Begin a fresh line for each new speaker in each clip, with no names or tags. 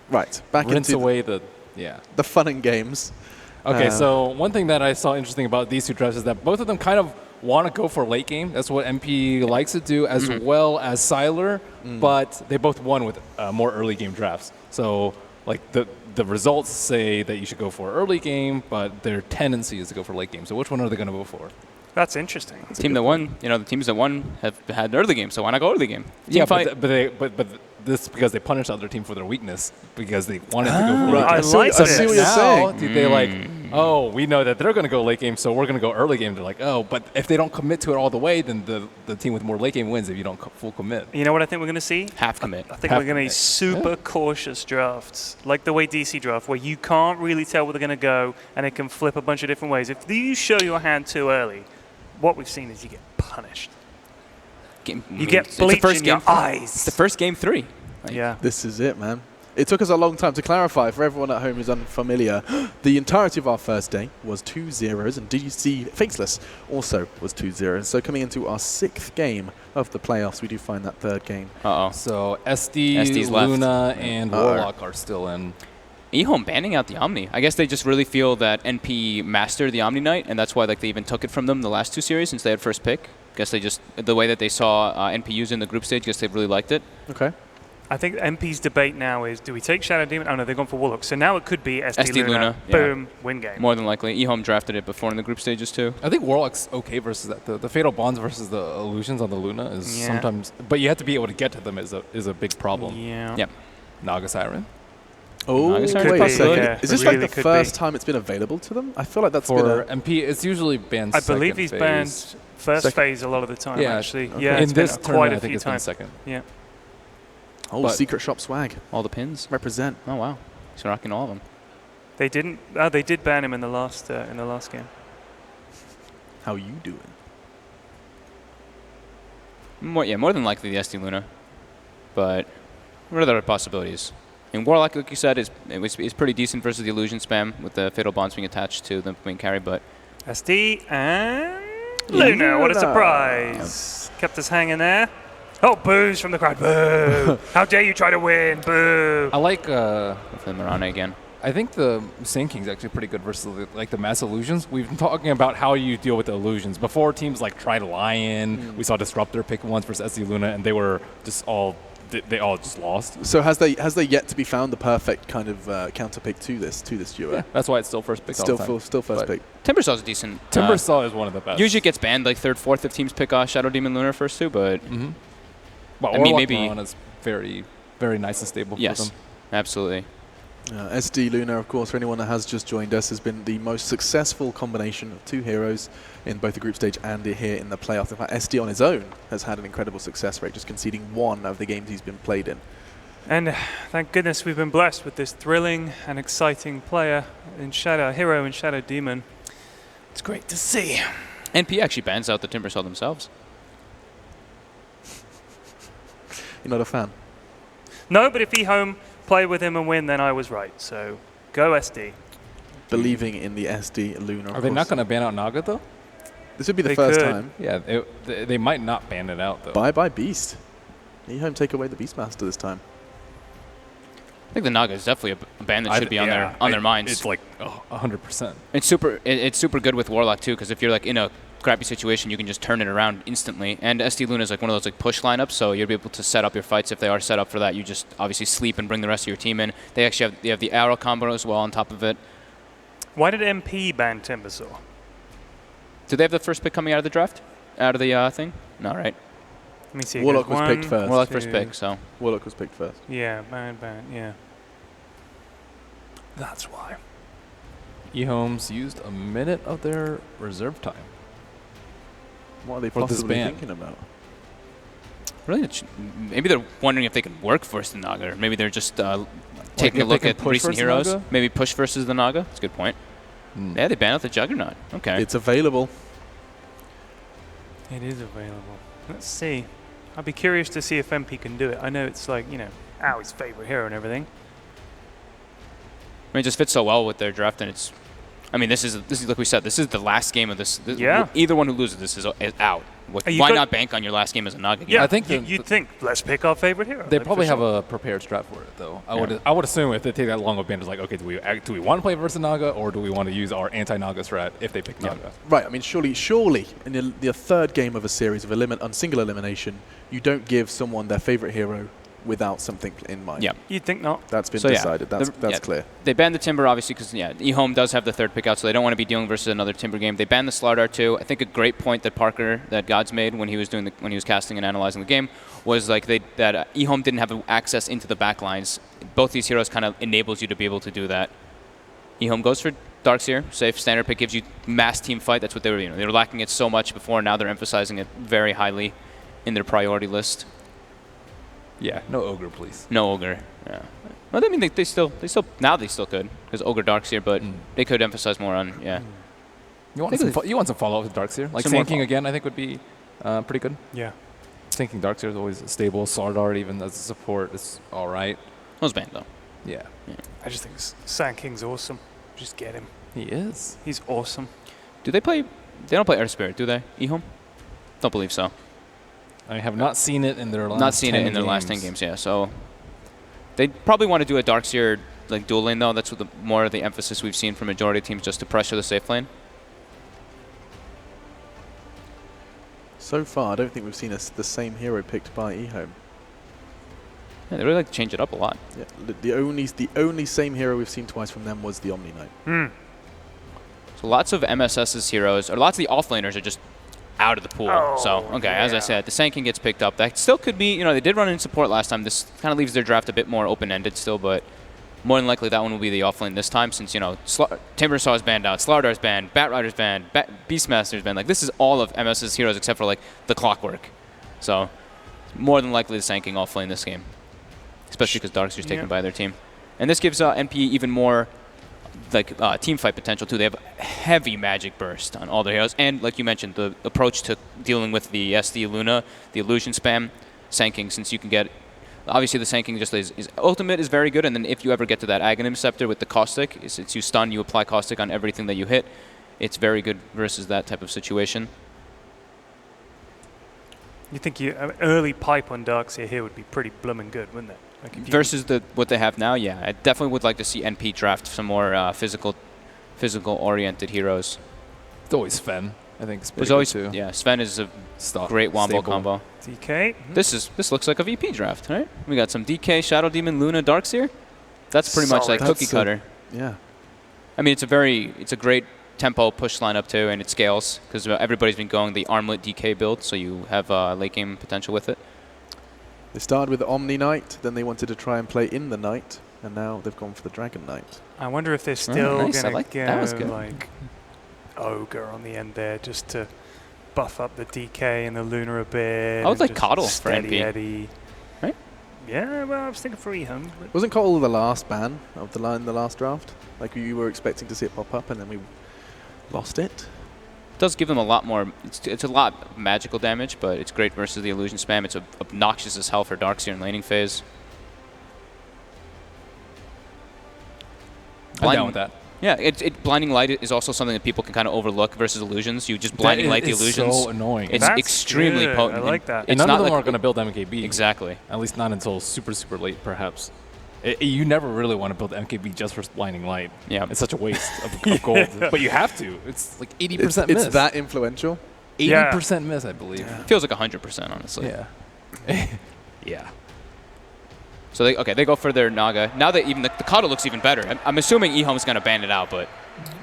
Right. Back
rinse
into
away the
fun and games.
Okay, so one thing that I saw interesting about these two drafts is that both of them kind of want to go for late game. That's what MP likes to do, as well as Siler, but they both won with more early game drafts. So like the results say that you should go for early game, but their tendency is to go for late game. So which one are they going to go for?
That's interesting.
The team that won, the teams that won have had early game, so why not go early game?
Yeah, but this is because they punished the other team for their weakness because they wanted to go for late game.
I like
I see what you're saying.
They like, oh, we know that they're going to go late game, so we're going to go early game. They're like, oh, but if they don't commit to it all the way, then the team with more late game wins if you don't full commit.
You know what I think we're going to see?
Half commit.
I think we're going to see super cautious drafts, like the way DC draft, where you can't really tell where they're going to go, and it can flip a bunch of different ways. If you show your hand too early, what we've seen is you get punished. You get bleach in your eyes.
It's the first game 3.
Yeah.
This is it, man. It took us a long time to clarify. For everyone at home who's unfamiliar, the entirety of our first day was 2-0s, and DC Faceless also was 2-0. So coming into our 6th game of the playoffs, we do find that 3rd game.
So SD's
left.
Luna, and Warlock are still in.
EHOME banning out the Omni. I guess they just really feel that NP mastered the Omni Knight, and that's why they even took it from them the last 2 series since they had first pick. Guess they just, the way that they saw NP use in the group stage, guess they really liked it.
Okay.
I think MP's debate now is, do we take Shadow Demon? Oh, no, they've gone for Warlock. So now it could be SD Luna. Boom, win game.
More than likely. EHOME drafted it before in the group stages, too.
I think Warlock's okay versus that. The Fatal Bonds versus the Illusions on the Luna is sometimes... But you have to be able to get to them is a big problem.
Yeah.
Naga Siren.
Oh,
Naga Siren
wait a second.
Yeah,
is this
really
like the first time it's been available to them? I feel like that's
For
been
MP, it's usually banned
I believe he's
phase.
banned first phase a lot of the time, actually.
Okay.
Yeah,
in
it's
this
been
tournament,
quite a
I think
few
it's been
times.
second.
Yeah.
Oh,
But-
secret shop swag.
All the pins.
Represent.
Oh, wow. He's rocking all of them.
They didn't. They did ban him in the last game.
How you doing?
More than likely the SD Luna. But what are the other possibilities? And Warlock, like you said, is pretty decent versus the Illusion spam with the Fatal Bonds being attached to the main carry, but...
SD and Luna. What a surprise. Kept us hanging there. Oh, boos from the crowd. Boo. How dare you try to win. Boo.
I like...
With the Mirana again.
I think the Sand King's actually pretty good versus the Mass Illusions. We've been talking about how you deal with the illusions. Before, teams like tried Lion. We saw Disruptor pick once versus SD Luna, and they were just all... They all just lost.
So has they yet to be found the perfect kind of counter pick to this duo?
Yeah, that's why it's still first pick.
Still first pick.
Timbersaw's a decent.
Timbersaw is one of the best.
Usually gets banned like 3rd, 4th if teams pick Shadow Demon Lunar first too, but
Well,
I mean, maybe
Mirana's very, very nice and stable for them.
Absolutely.
SD Luna, of course, for anyone that has just joined us, has been the most successful combination of 2 heroes in both the group stage and here in the playoffs. In fact, SD on his own has had an incredible success rate, just conceding 1 of the games he's been played in.
And thank goodness we've been blessed with this thrilling and exciting player in hero in Shadow Demon. It's great to see.
NP actually bans out the Timbersaw themselves.
You're not a fan?
No, but if EHOME play with him and win, then I was right. So go SD.
Believing in the SD Luna.
Are they not going to ban out Naga, though?
This would be the
They
first
could.
time.
Yeah, they might not ban it out, though.
Bye-bye Beast. EHOME take away the Beastmaster this time.
I think the Naga is definitely a ban that should be on their minds.
It's like 100%.
It's super good with Warlock too, because if you're like in a crappy situation, you can just turn it around instantly. And SD Luna is like one of those like push lineups, so you'll be able to set up your fights if they are set up for that. You just obviously sleep and bring the rest of your team in. They actually have the arrow combo as well on top of it.
Why did MP ban Timbersaw?
Do they have the first pick coming out of the draft? Out of the thing? No, right?
Let me see.
Warlock was picked first.
Warlock first pick, so.
Warlock was picked first.
Yeah, ban, yeah. That's why.
EHOME's used a minute of their reserve time.
What are they
For this
possibly
ban.
thinking about?
Really? Maybe they're wondering if they can work versus the Naga, or maybe they're just taking a
if
look
they
at
can push
recent
versus
heroes.
Naga?
Maybe push versus the Naga. That's a good point. Yeah, they ban out the Juggernaut. Okay.
It's available.
It is available. Let's see. I'd be curious to see if MP can do it. I know it's like, Owie's favorite hero and everything.
I mean, it just fits so well with their draft, and it's I mean, this is like we said, this is the last game of this.
Yeah.
Either one who loses this is out. Why not bank on your last game as a Naga game?
Yeah,
I think
you'd think, let's pick our favorite hero.
They
like,
probably
for
have
sure.
a prepared strat for it, though. I would assume if they take that long of a ban, it's like, okay, do we want to play versus Naga, or do we want to use our anti-Naga strat if they pick Naga?
Right. I mean, surely, in the third game of a series of on single elimination, you don't give someone their favorite hero without something in mind.
Yeah.
You'd think not.
That's been
So, yeah,
decided. That's clear.
They banned the Timber, obviously, because EHOME does have the third pick out, so they don't want to be dealing versus another Timber game. They banned the Slardar too. I think a great point that Gods made when he was casting and analyzing the game was like that EHOME didn't have access into the backlines. Both these heroes kind of enables you to be able to do that. EHOME goes for Darkseer, safe standard pick, gives you mass team fight. That's what they were lacking it so much before. Now they're emphasizing it very highly in their priority list.
Yeah, no Ogre, please.
No Ogre. Yeah. Well, I mean, they still now they still could because Ogre Darkseer, but they could emphasize more on
You want some follow-up with Darkseer? Like
Some more
Sinking again, I think would be pretty good.
Yeah.
Sinking Darkseer is always stable. Slardar, even as a support, is all right.
Those banned though.
Yeah,
I just think Sand King's awesome. Just get him.
he is.
He's awesome.
Do they play? They don't play Earth Spirit, do they? EHOME? Don't believe so.
I have not seen it in their last.
Not seen it in their last 10 games. Yeah, so they probably want to do a Darkseer like dual lane though. That's what more of the emphasis we've seen from majority of teams, just to pressure the safe lane.
So far, I don't think we've seen the same hero picked by EHOME.
Yeah, they really like to change it up a lot.
Yeah, the only same hero we've seen twice from them was the Omni Knight.
So lots of MSS's heroes, or lots of the offlaners are just out of the pool. So, okay, as I said, the Sand King gets picked up. That still could be, they did run in support last time. This kind of leaves their draft a bit more open-ended still, but more than likely that one will be the offlane this time since, Timbersaw is banned out, Slardar's banned, Batrider's banned, Beastmaster's banned. Like, this is all of MS's heroes except for, like, the Clockwork. So, more than likely the Sand King offlane this game, especially because Darkseer's taken by their team. And this gives NP even more team fight potential too. They have heavy magic burst on all their heroes, and like you mentioned, the approach to dealing with the SD Luna, the illusion spam, Sand King, since you can get obviously the Sand King just his ultimate is very good, and then if you ever get to that Aghanim Scepter with the Caustic, since you stun, you apply Caustic on everything that you hit. It's very good versus that type of situation.
You think early pipe on Darkseer here would be pretty bloomin' good, wouldn't it? Like
Versus what they have now, yeah. I definitely would like to see NP draft some more physical-oriented heroes.
It's always Fen. I think it's
There's always
too.
Yeah, Sven is a great wombo combo.
DK.
This looks like a VP draft, right? We got some DK, Shadow Demon, Luna, Darkseer. That's pretty much like cookie cutter.
Yeah.
I mean, it's a great tempo push lineup too, and it scales because everybody's been going the Armlet DK build, so you have late game potential with it.
They started with the Omni Knight, then they wanted to try and play in the Knight, and now they've gone for the Dragon Knight.
I wonder if they're still
nice.
going
That
to
was
go
good.
like Ogre on the end there just to buff up the DK and the Luna a bit.
I would like
just
Coddle for
steady
NP.
Eddie.
Right?
Yeah, well, I was thinking for EHOME. But
Wasn't Cottle the last ban of the line in the last draft? Like you were expecting to see it pop up, and then we lost it.
Does give them a lot more. It's a lot of magical damage, but it's great versus the illusion spam. It's obnoxious as hell for Darkseer in laning phase.
I'm down with that.
Yeah, blinding light is also something that people can kind of overlook versus illusions. You just blinding light the illusions.
It's so annoying.
It's
That's
extremely
good.
potent.
I like that.
And none of them
like
are going to build MKB.
Exactly.
At least not until super, super late, perhaps. You never really want to build MKB just for blinding light.
Yeah.
It's such a waste of gold. But you have to. It's like 80% miss.
It's that influential.
80% miss, I believe.
Feels like 100%, honestly.
Yeah. Yeah.
So they go for their Naga. Now that even the Coddle looks even better. I'm assuming EHOME's going to ban it out, but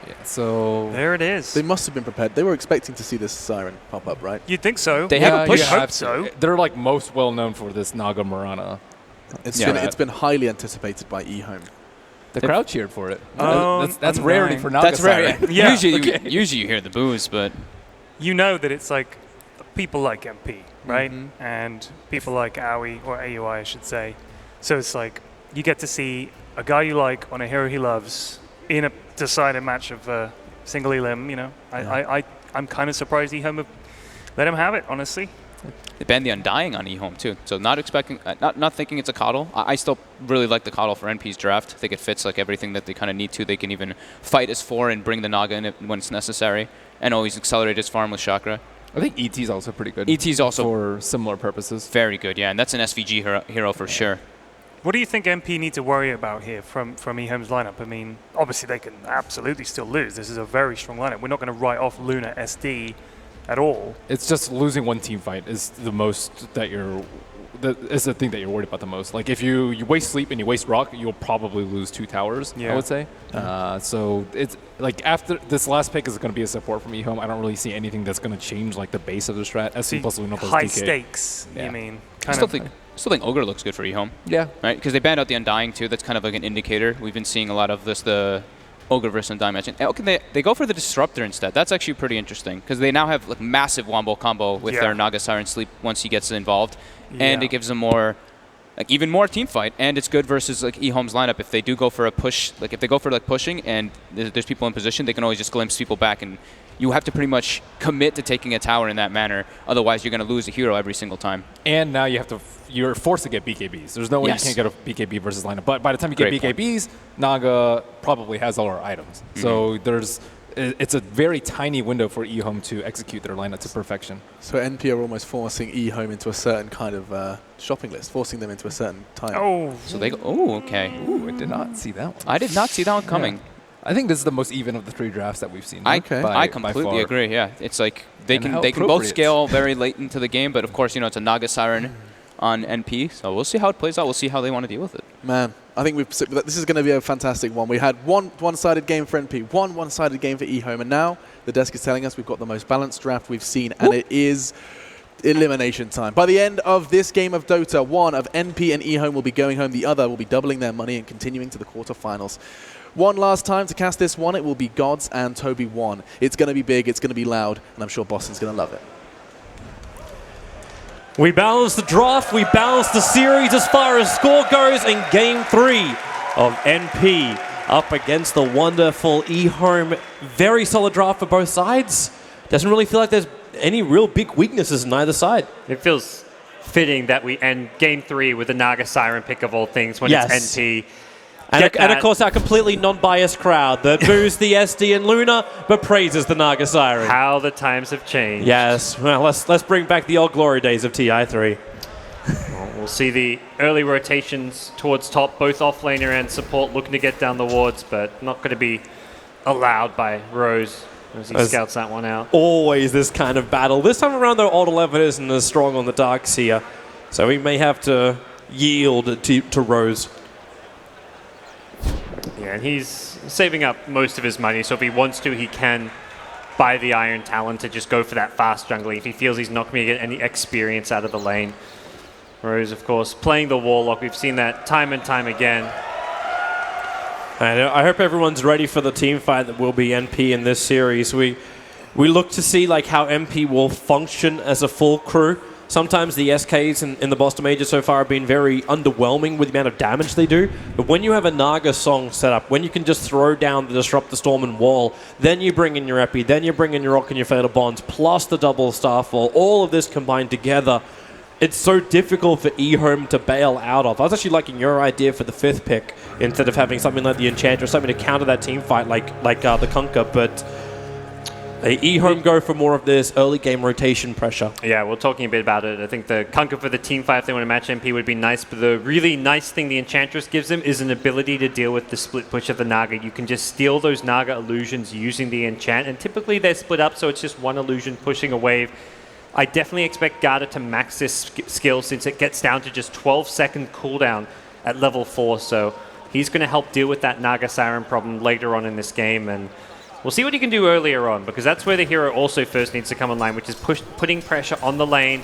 Yeah. So
there it is.
They must have been prepared. They were expecting to see this Siren pop up, right?
You'd think so.
They have a push.
you hope so.
They're like most well known for this Naga Murana.
It's been highly anticipated by EHOME.
The crowd cheered for it.
Oh,
That's
I'm
rarity
dying.
for Naga.
that's rare.
Siren.
Yeah.
Usually you hear the boos, but
You know that it's like people like MP, right?
Mm-hmm.
And people like AUI, or AUI, I should say. So it's like you get to see a guy you like on a hero he loves in a decided match of single elim, I'm kind of surprised EHOME let him have it, honestly.
They banned the Undying on EHOME too, so not expecting, not thinking it's a coddle. I still really like the coddle for NP's draft. I think it fits like everything that they kind of need to. They can even fight as 4 and bring the Naga in when it's necessary, and always accelerate his farm with Chakra.
I think ET is also pretty good.
ET is also
for similar purposes.
Very good, yeah, and that's an SVG hero for sure.
What do you think MP need to worry about here from EHOME's lineup? I mean, obviously they can absolutely still lose. This is a very strong lineup. We're not going to write off Luna SD at all.
It's just losing one team fight is the most that is the thing that you're worried about the most. Like if you waste sleep and you waste rock, you'll probably lose 2 towers, I would say. So it's like after this last pick is going to be a support from EHOME. I don't really see anything that's going to change like the base of the strat. SC plus Luna plus
high
DK.
Stakes, you mean?
I still think Ogre looks good for EHOME.
Yeah.
Right? Because they banned out the Undying too. That's kind of like an indicator. We've been seeing a lot of this, the Ogre versus Undying match. And okay, they go for the Disruptor instead. That's actually pretty interesting because they now have like massive Wombo combo with their Naga Siren Sleep once he gets involved. And it gives them more, like even more team fight. And it's good versus like EHOME's lineup. If they do go for a push, like if they go for like pushing and there's people in position, they can always just glimpse people back, and you have to pretty much commit to taking a tower in that manner. Otherwise, you're going to lose a hero every single time.
And now you're forced to get BKBs. There's no way you can't get a BKB versus lineup. But by the time you get BKBs, Naga probably has all our items. So it's a very tiny window for EHOME to execute their lineup to perfection.
So NP are almost forcing EHOME into a certain kind of shopping list, forcing them into a certain time.
Oh.
So they go, oh, okay.
Ooh, I did not see that one.
I did not see that one coming.
Yeah. I think this is the most even of the 3 drafts that we've seen.
I completely agree. Yeah, it's like they can both scale very late into the game, but of course, you know, it's a Naga Siren on NP, so we'll see how it plays out. We'll see how they want to deal with it.
Man, I think this is going to be a fantastic one. We had one-sided game for NP, one-sided game for EHOME, and now the desk is telling us we've got the most balanced draft we've seen, and it is elimination time. By the end of this game of Dota, one of NP and EHOME will be going home, the other will be doubling their money and continuing to the quarterfinals. One last time to cast this one, it will be Gods and Toby 1. It's going to be big, it's going to be loud, and I'm sure Boston's going to love it.
We balance the draft, we balance the series as far as score goes in Game 3 of NP up against the wonderful EHOME. Very solid draft for both sides. Doesn't really feel like there's any real big weaknesses in either side.
It feels fitting that we end Game 3 with the Naga Siren pick of all things when it's NP.
And of course, our completely non-biased crowd that boos the SD and Luna, but praises the Naga Siren.
How the times have changed.
Yes. Well, let's bring back the old glory days of TI3.
We'll see the early rotations towards top, both offlaner and support looking to get down the wards, but not going to be allowed by Rose as he scouts that one out.
Always this kind of battle. This time around, though, Old 11 isn't as strong on the darks here, so we may have to yield to Rose.
Yeah, and he's saving up most of his money, so if he wants to, he can buy the Iron Talon to just go for that fast jungling if he feels he's not going to get any experience out of the lane. Rose, of course, playing the Warlock. We've seen that time and time again.
And I hope everyone's ready for the team fight that will be NP in this series. We look to see like how NP will function as a full crew. Sometimes the SKs in the Boston Major so far have been very underwhelming with the amount of damage they do. But when you have a Naga song set up, when you can just throw down the Disrupt the Storm and Wall, then you bring in your Epi, then you bring in your Rock and your Fatal Bonds, plus the double Starfall, all of this combined together, it's so difficult for EHOME to bail out of. I was actually liking your idea for the 5th pick, instead of having something like the Enchantress, something to counter that team fight like the Kunkka, but EHOME go for more of this early game rotation pressure.
Yeah, we're talking a bit about it. I think the Kunkka for the team fight, if they want to match NP, would be nice, but the really nice thing the Enchantress gives them is an ability to deal with the split push of the Naga. You can just steal those Naga illusions using the enchant, and typically they're split up, so it's just one illusion pushing a wave. I definitely expect Garda to max this skill since it gets down to just 12-second cooldown at level 4, so he's going to help deal with that Naga Siren problem later on in this game, and we'll see what he can do earlier on, because that's where the hero also first needs to come online, which is putting pressure on the lane,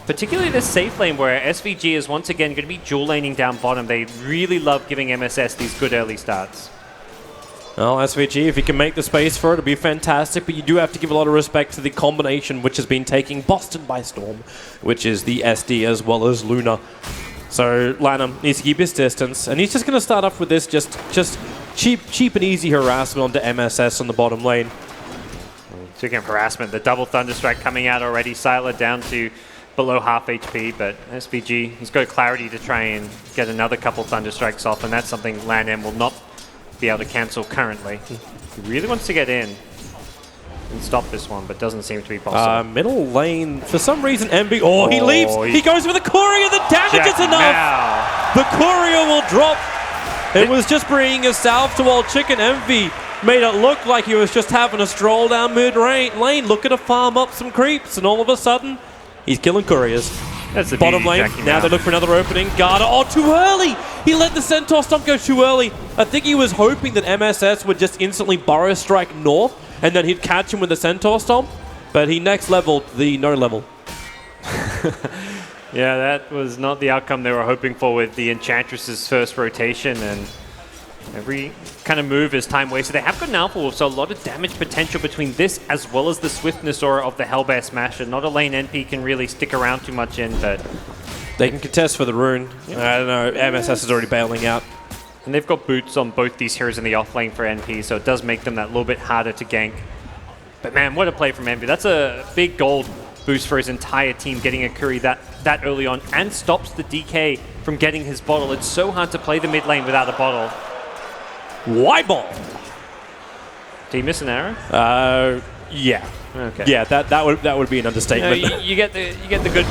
particularly this safe lane where SVG is once again going to be dual laning down bottom. They really love giving MSS these good early starts.
Well, SVG, if you can make the space for it, it'll be fantastic, but you do have to give a lot of respect to the combination which has been taking Boston by storm, which is the SD as well as Luna. So Lanham needs to keep his distance, and he's just going to start off with this just cheap and easy harassment onto MSS on the bottom lane.
Speaking of harassment, the double Thunderstrike coming out already. Sylar down to below half HP, but SVG, he's got clarity to try and get another couple Thunder Strikes off, and that's something LAN will not be able to cancel currently. He really wants to get in and stop this one, but doesn't seem to be possible.
Middle lane, for some reason, MB, he leaps! He goes for the courier, the damage is enough!
Now.
The courier will drop. It was just bringing a salve to Old Chicken. Envy made it look like he was just having a stroll down mid-lane, looking to farm up some creeps, and all of a sudden, he's killing couriers.
That's the
Bottom
beauty,
lane,
Jackie,
now they look for another opening. Garda, too early! He let the Centaur Stomp go too early. I think he was hoping that MSS would just instantly Burrow Strike north, and then he'd catch him with the Centaur Stomp, but he next leveled the no level.
Yeah, that was not the outcome they were hoping for with the Enchantress's first rotation, and every kind of move is time wasted. They have got an Alpha Wolf, so a lot of damage potential between this as well as the Swiftness Aura of the Hellbear Smasher. Not a lane NP can really stick around too much in, but
They can contest for the rune. I don't know, MSS is already bailing out.
and they've got boots on both these heroes in the off lane for NP, so it does make them that little bit harder to gank. But man, what a play from Envy. That's a big gold boost for his entire team, getting a Curry that early on, and stops the DK from getting his bottle. It's so hard to play the mid lane without a bottle.
Why ball?
Did he miss an arrow?
Yeah.
Okay.
Yeah, that would be an
No,
understatement.
you get the good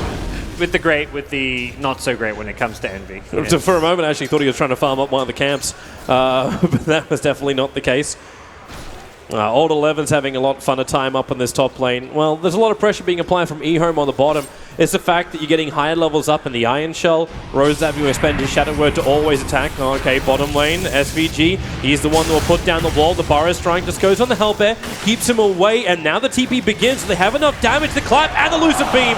with the great, with the not so great when it comes to Envy.
So for a moment, I actually thought he was trying to farm up one of the camps, but that was definitely not the case. Old 11's having a lot funner time up on this top lane. Well, there's a lot of pressure being applied from EHOME on the bottom. It's the fact that you're getting higher levels up in the Iron Shell. Rose having to spend his Shadow Word to always attack. Okay, bottom lane, SVG. He's the one that will put down the wall. The Burrow Strike just goes on the Hellbear, keeps him away, and now the TP begins. So they have enough damage to clap and the Elusive Beam.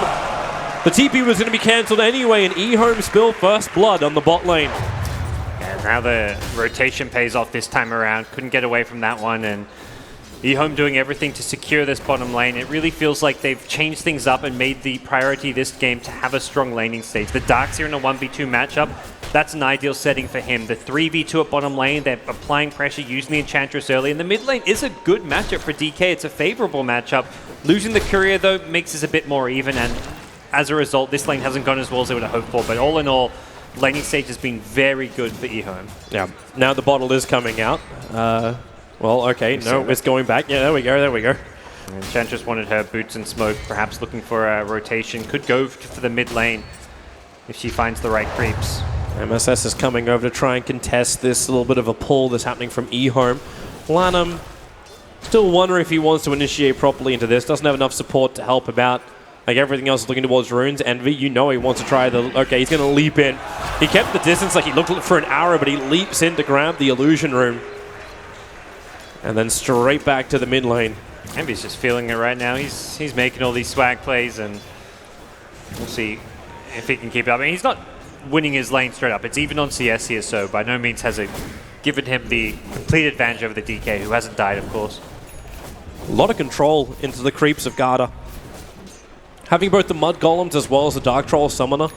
The TP was going to be cancelled anyway, and EHOME spilled first blood on the bot lane.
And now the rotation pays off this time around. Couldn't get away from that one, and EHOME doing everything to secure this bottom lane. It really feels like they've changed things up and made the priority this game to have a strong laning stage. The Darkseer in a 1v2 matchup, that's an ideal setting for him. The 3v2 at bottom lane, they're applying pressure, using the Enchantress early, and the mid lane is a good matchup for DK. It's a favorable matchup. Losing the Courier, though, makes this a bit more even, and as a result, this lane hasn't gone as well as they would have hoped for. But all in all, laning stage has been very good for EHOME.
Yeah, now the bottle is coming out. Well, okay, no, it's going back. Yeah, there we go.
And Enchantress wanted her boots and smoke, perhaps looking for a rotation. Could go for the mid lane if she finds the right creeps.
MSS is coming over to try and contest this little bit of a pull that's happening from EHOME. Lanham, still wondering if he wants to initiate properly into this. Doesn't have enough support to help him out. Like everything else is looking towards runes. Envy, you know he wants to try the... Okay, he's going to leap in. He kept the distance like he looked for an arrow, but he leaps in to grab the illusion rune. And then straight back to the mid lane.
Envy's just feeling it right now. He's making all these swag plays, and we'll see if he can keep it up. I mean, he's not winning his lane straight up. It's even on CS here, so by no means has it given him the complete advantage over the DK, who hasn't died, of course.
A lot of control into the creeps of Garda. Having both the Mud Golems as well as the Dark Troll Summoner.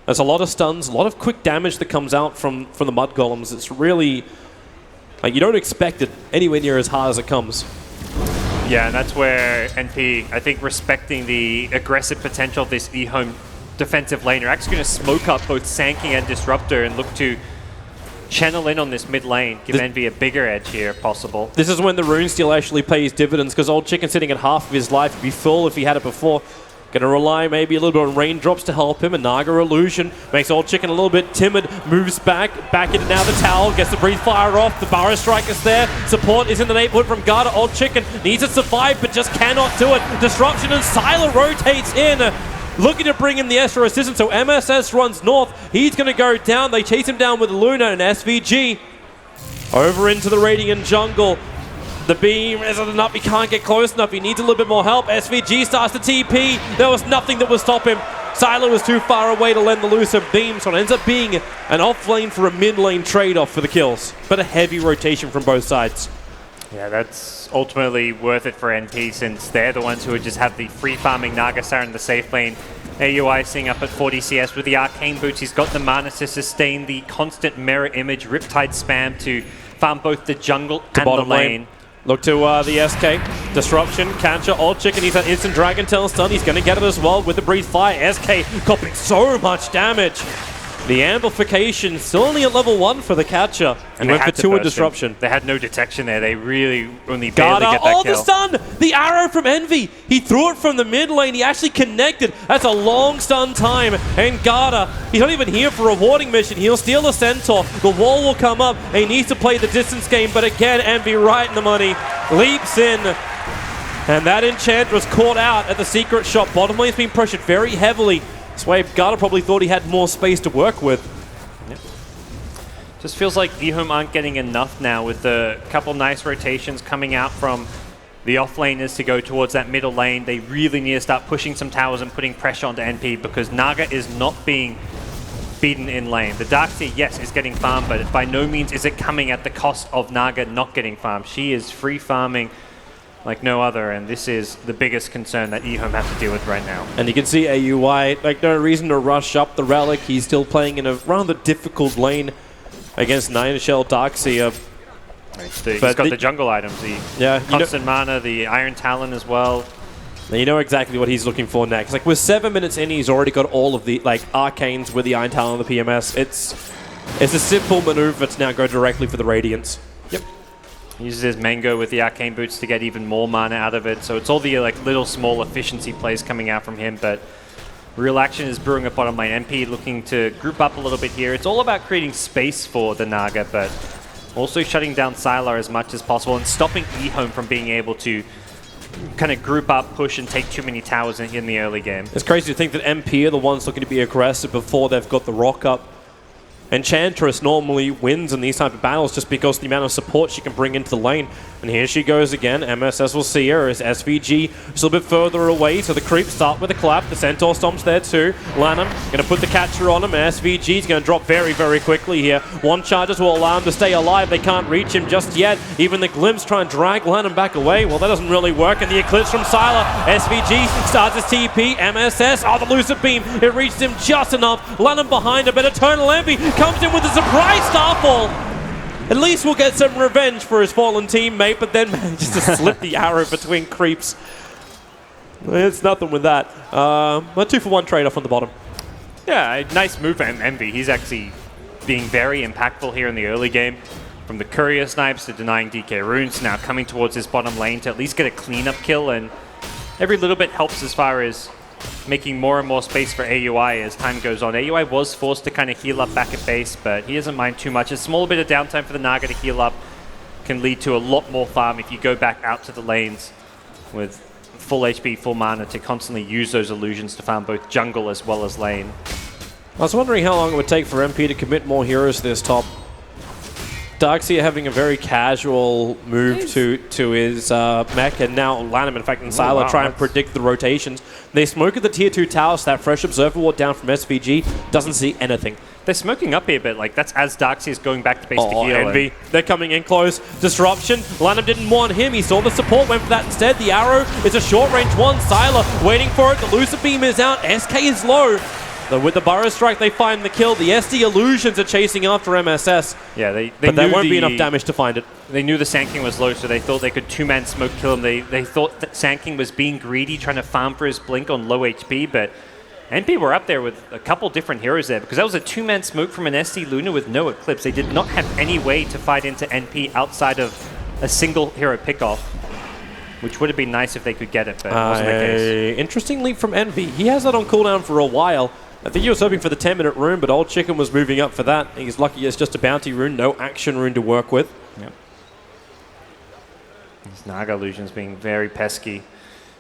There's a lot of stuns, a lot of quick damage that comes out from the Mud Golems. It's really... Like, you don't expect it anywhere near as hard as it comes.
Yeah, and that's where NP, I think, respecting the aggressive potential of this EHOME defensive lane, are actually going to smoke up both Sankey and Disruptor and look to channel in on this mid lane, give Envy a bigger edge here if possible.
This is when the rune steal actually pays dividends, because Old Chicken sitting at half of his life would be full if he had it before. Going to rely maybe a little bit on raindrops to help him. A Naga illusion makes Old Chicken a little bit timid. Moves back into now the tower. Gets the breathe fire off. The Burrow Strike is there. Support is in the neighborhood from Garda. Old Chicken needs to survive, but just cannot do it. Disruption, and Sylar rotates in. Looking to bring in the extra assistance. So MSS runs north. He's going to go down. They chase him down with Luna and SVG. Over into the Radiant jungle. The beam isn't enough. He can't get close enough. He needs a little bit more help. SVG starts to TP. There was nothing that would stop him. Sylar was too far away to lend the elusive beam, so it ends up being an off lane for a mid lane trade-off for the kills. But a heavy rotation from both sides.
Yeah, that's ultimately worth it for NP, since they're the ones who would just have the free farming Nagasar in the safe lane. AUI seeing up at 40 CS with the Arcane Boots. He's got the mana to sustain the constant mirror image Riptide spam to farm both the jungle and the lane.
Look to the SK. Disruption, catcher, old chicken. He's an instant Dragon Tail stun. He's going to get it as well with the Breathe Fire. SK copying so much damage. The amplification still only at level 1 for the catcher. And went for 2 with Disruption.
They had no detection there. They really only barely
Garda,
get that kill.
the stun! The arrow from Envy! He threw it from the mid lane. He actually connected. That's a long stun time. And Garda, he's not even here for a warding mission. He'll steal the Centaur. The wall will come up. And he needs to play the distance game. But again, Envy right in the money. Leaps in. And that enchant was caught out at the secret shop. Bottom lane's been pressured very heavily. This way, Garda probably thought he had more space to work with.
Yep. Just feels like EHOME aren't getting enough now with the couple nice rotations coming out from the off-laners to go towards that middle lane. They really need to start pushing some towers and putting pressure onto NP because Naga is not being beaten in lane. The Darkseer, yes, is getting farmed, but by no means is it coming at the cost of Naga not getting farmed. She is free farming like no other, and this is the biggest concern that EHOME has to deal with right now.
And you can see AUI, like no reason to rush up the Relic. He's still playing in a rather difficult lane against 9-Shell Darkseer.
He's got the jungle items, the constant mana, the Iron Talon as well.
Now you know exactly what he's looking for next. Like with 7 minutes in, he's already got all of the like arcanes with the Iron Talon and the PMS. It's a simple maneuver to now go directly for the Radiance.
Yep. He uses his Mango with the Arcane Boots to get even more mana out of it. So it's all the like little small efficiency plays coming out from him. But real action is brewing at bottom lane. MP looking to group up a little bit here. It's all about creating space for the Naga, but also shutting down Sylar as much as possible and stopping EHOME from being able to kind of group up, push, and take too many towers in the early game.
It's crazy to think that MP are the ones looking to be aggressive before they've got the rock up. Enchantress normally wins in these type of battles just because of the amount of support she can bring into the lane. And here she goes again. MSS will see her as SVG just a little bit further away. So the creeps start with a clap. The Centaur Stomp's there too. Lanham going to put the catcher on him. And SVG's going to drop very, very quickly here. One charges will allow him to stay alive. They can't reach him just yet. Even the Glimpse try and drag Lanham back away. Well, that doesn't really work. And the Eclipse from Sylar. SVG starts his TP. MSS. Oh, the Lucid Beam. It reached him just enough. Lanham behind him. But Eternal Envy comes in with a surprise Starfall. At least we'll get some revenge for his fallen teammate, but then manages to slip the arrow between creeps. It's nothing with that. A 2-for-1 trade-off on the bottom.
Yeah, a nice move from Envy. He's actually being very impactful here in the early game. From the Courier Snipes to denying DK Runes, now coming towards his bottom lane to at least get a cleanup kill, and every little bit helps as far as making more and more space for AUI as time goes on. AUI was forced to kind of heal up back at base, but he doesn't mind too much. A small bit of downtime for the Naga to heal up can lead to a lot more farm if you go back out to the lanes with full HP, full mana to constantly use those illusions to farm both jungle as well as lane.
I was wondering how long it would take for MP to commit more heroes to this top. Darkseer having a very casual move to his mech, and now Lanham, in fact, and Sylar try and predict the rotations. They smoke at the tier 2 tower, so that fresh Observer Ward down from SVG doesn't see anything.
They're smoking up here, but like that's as Darkseer's going back to base to heal.
Envy. They're coming in close. Disruption. Lanham didn't want him. He saw the support, went for that instead. The arrow is a short range one. Sylar waiting for it. The Lucid Beam is out. SK is low. With the Burrow Strike, they find the kill. The SD Illusions are chasing after MSS.
Yeah,
but there won't be enough damage to find it.
They knew the Sand King was low, so they thought they could two-man smoke kill him. They thought that Sand King was being greedy, trying to farm for his blink on low HP, but NP were up there with a couple different heroes there, because that was a two-man smoke from an SD Luna with no Eclipse. They did not have any way to fight into NP outside of a single hero pickoff, which would have been nice if they could get it, but it wasn't the case.
Interesting leap from Envy. He has that on cooldown for a while. I think he was hoping for the 10-minute rune, but Old Chicken was moving up for that. He's lucky it's just a bounty rune, no action rune to work with.
Yep. These Naga illusions being very pesky.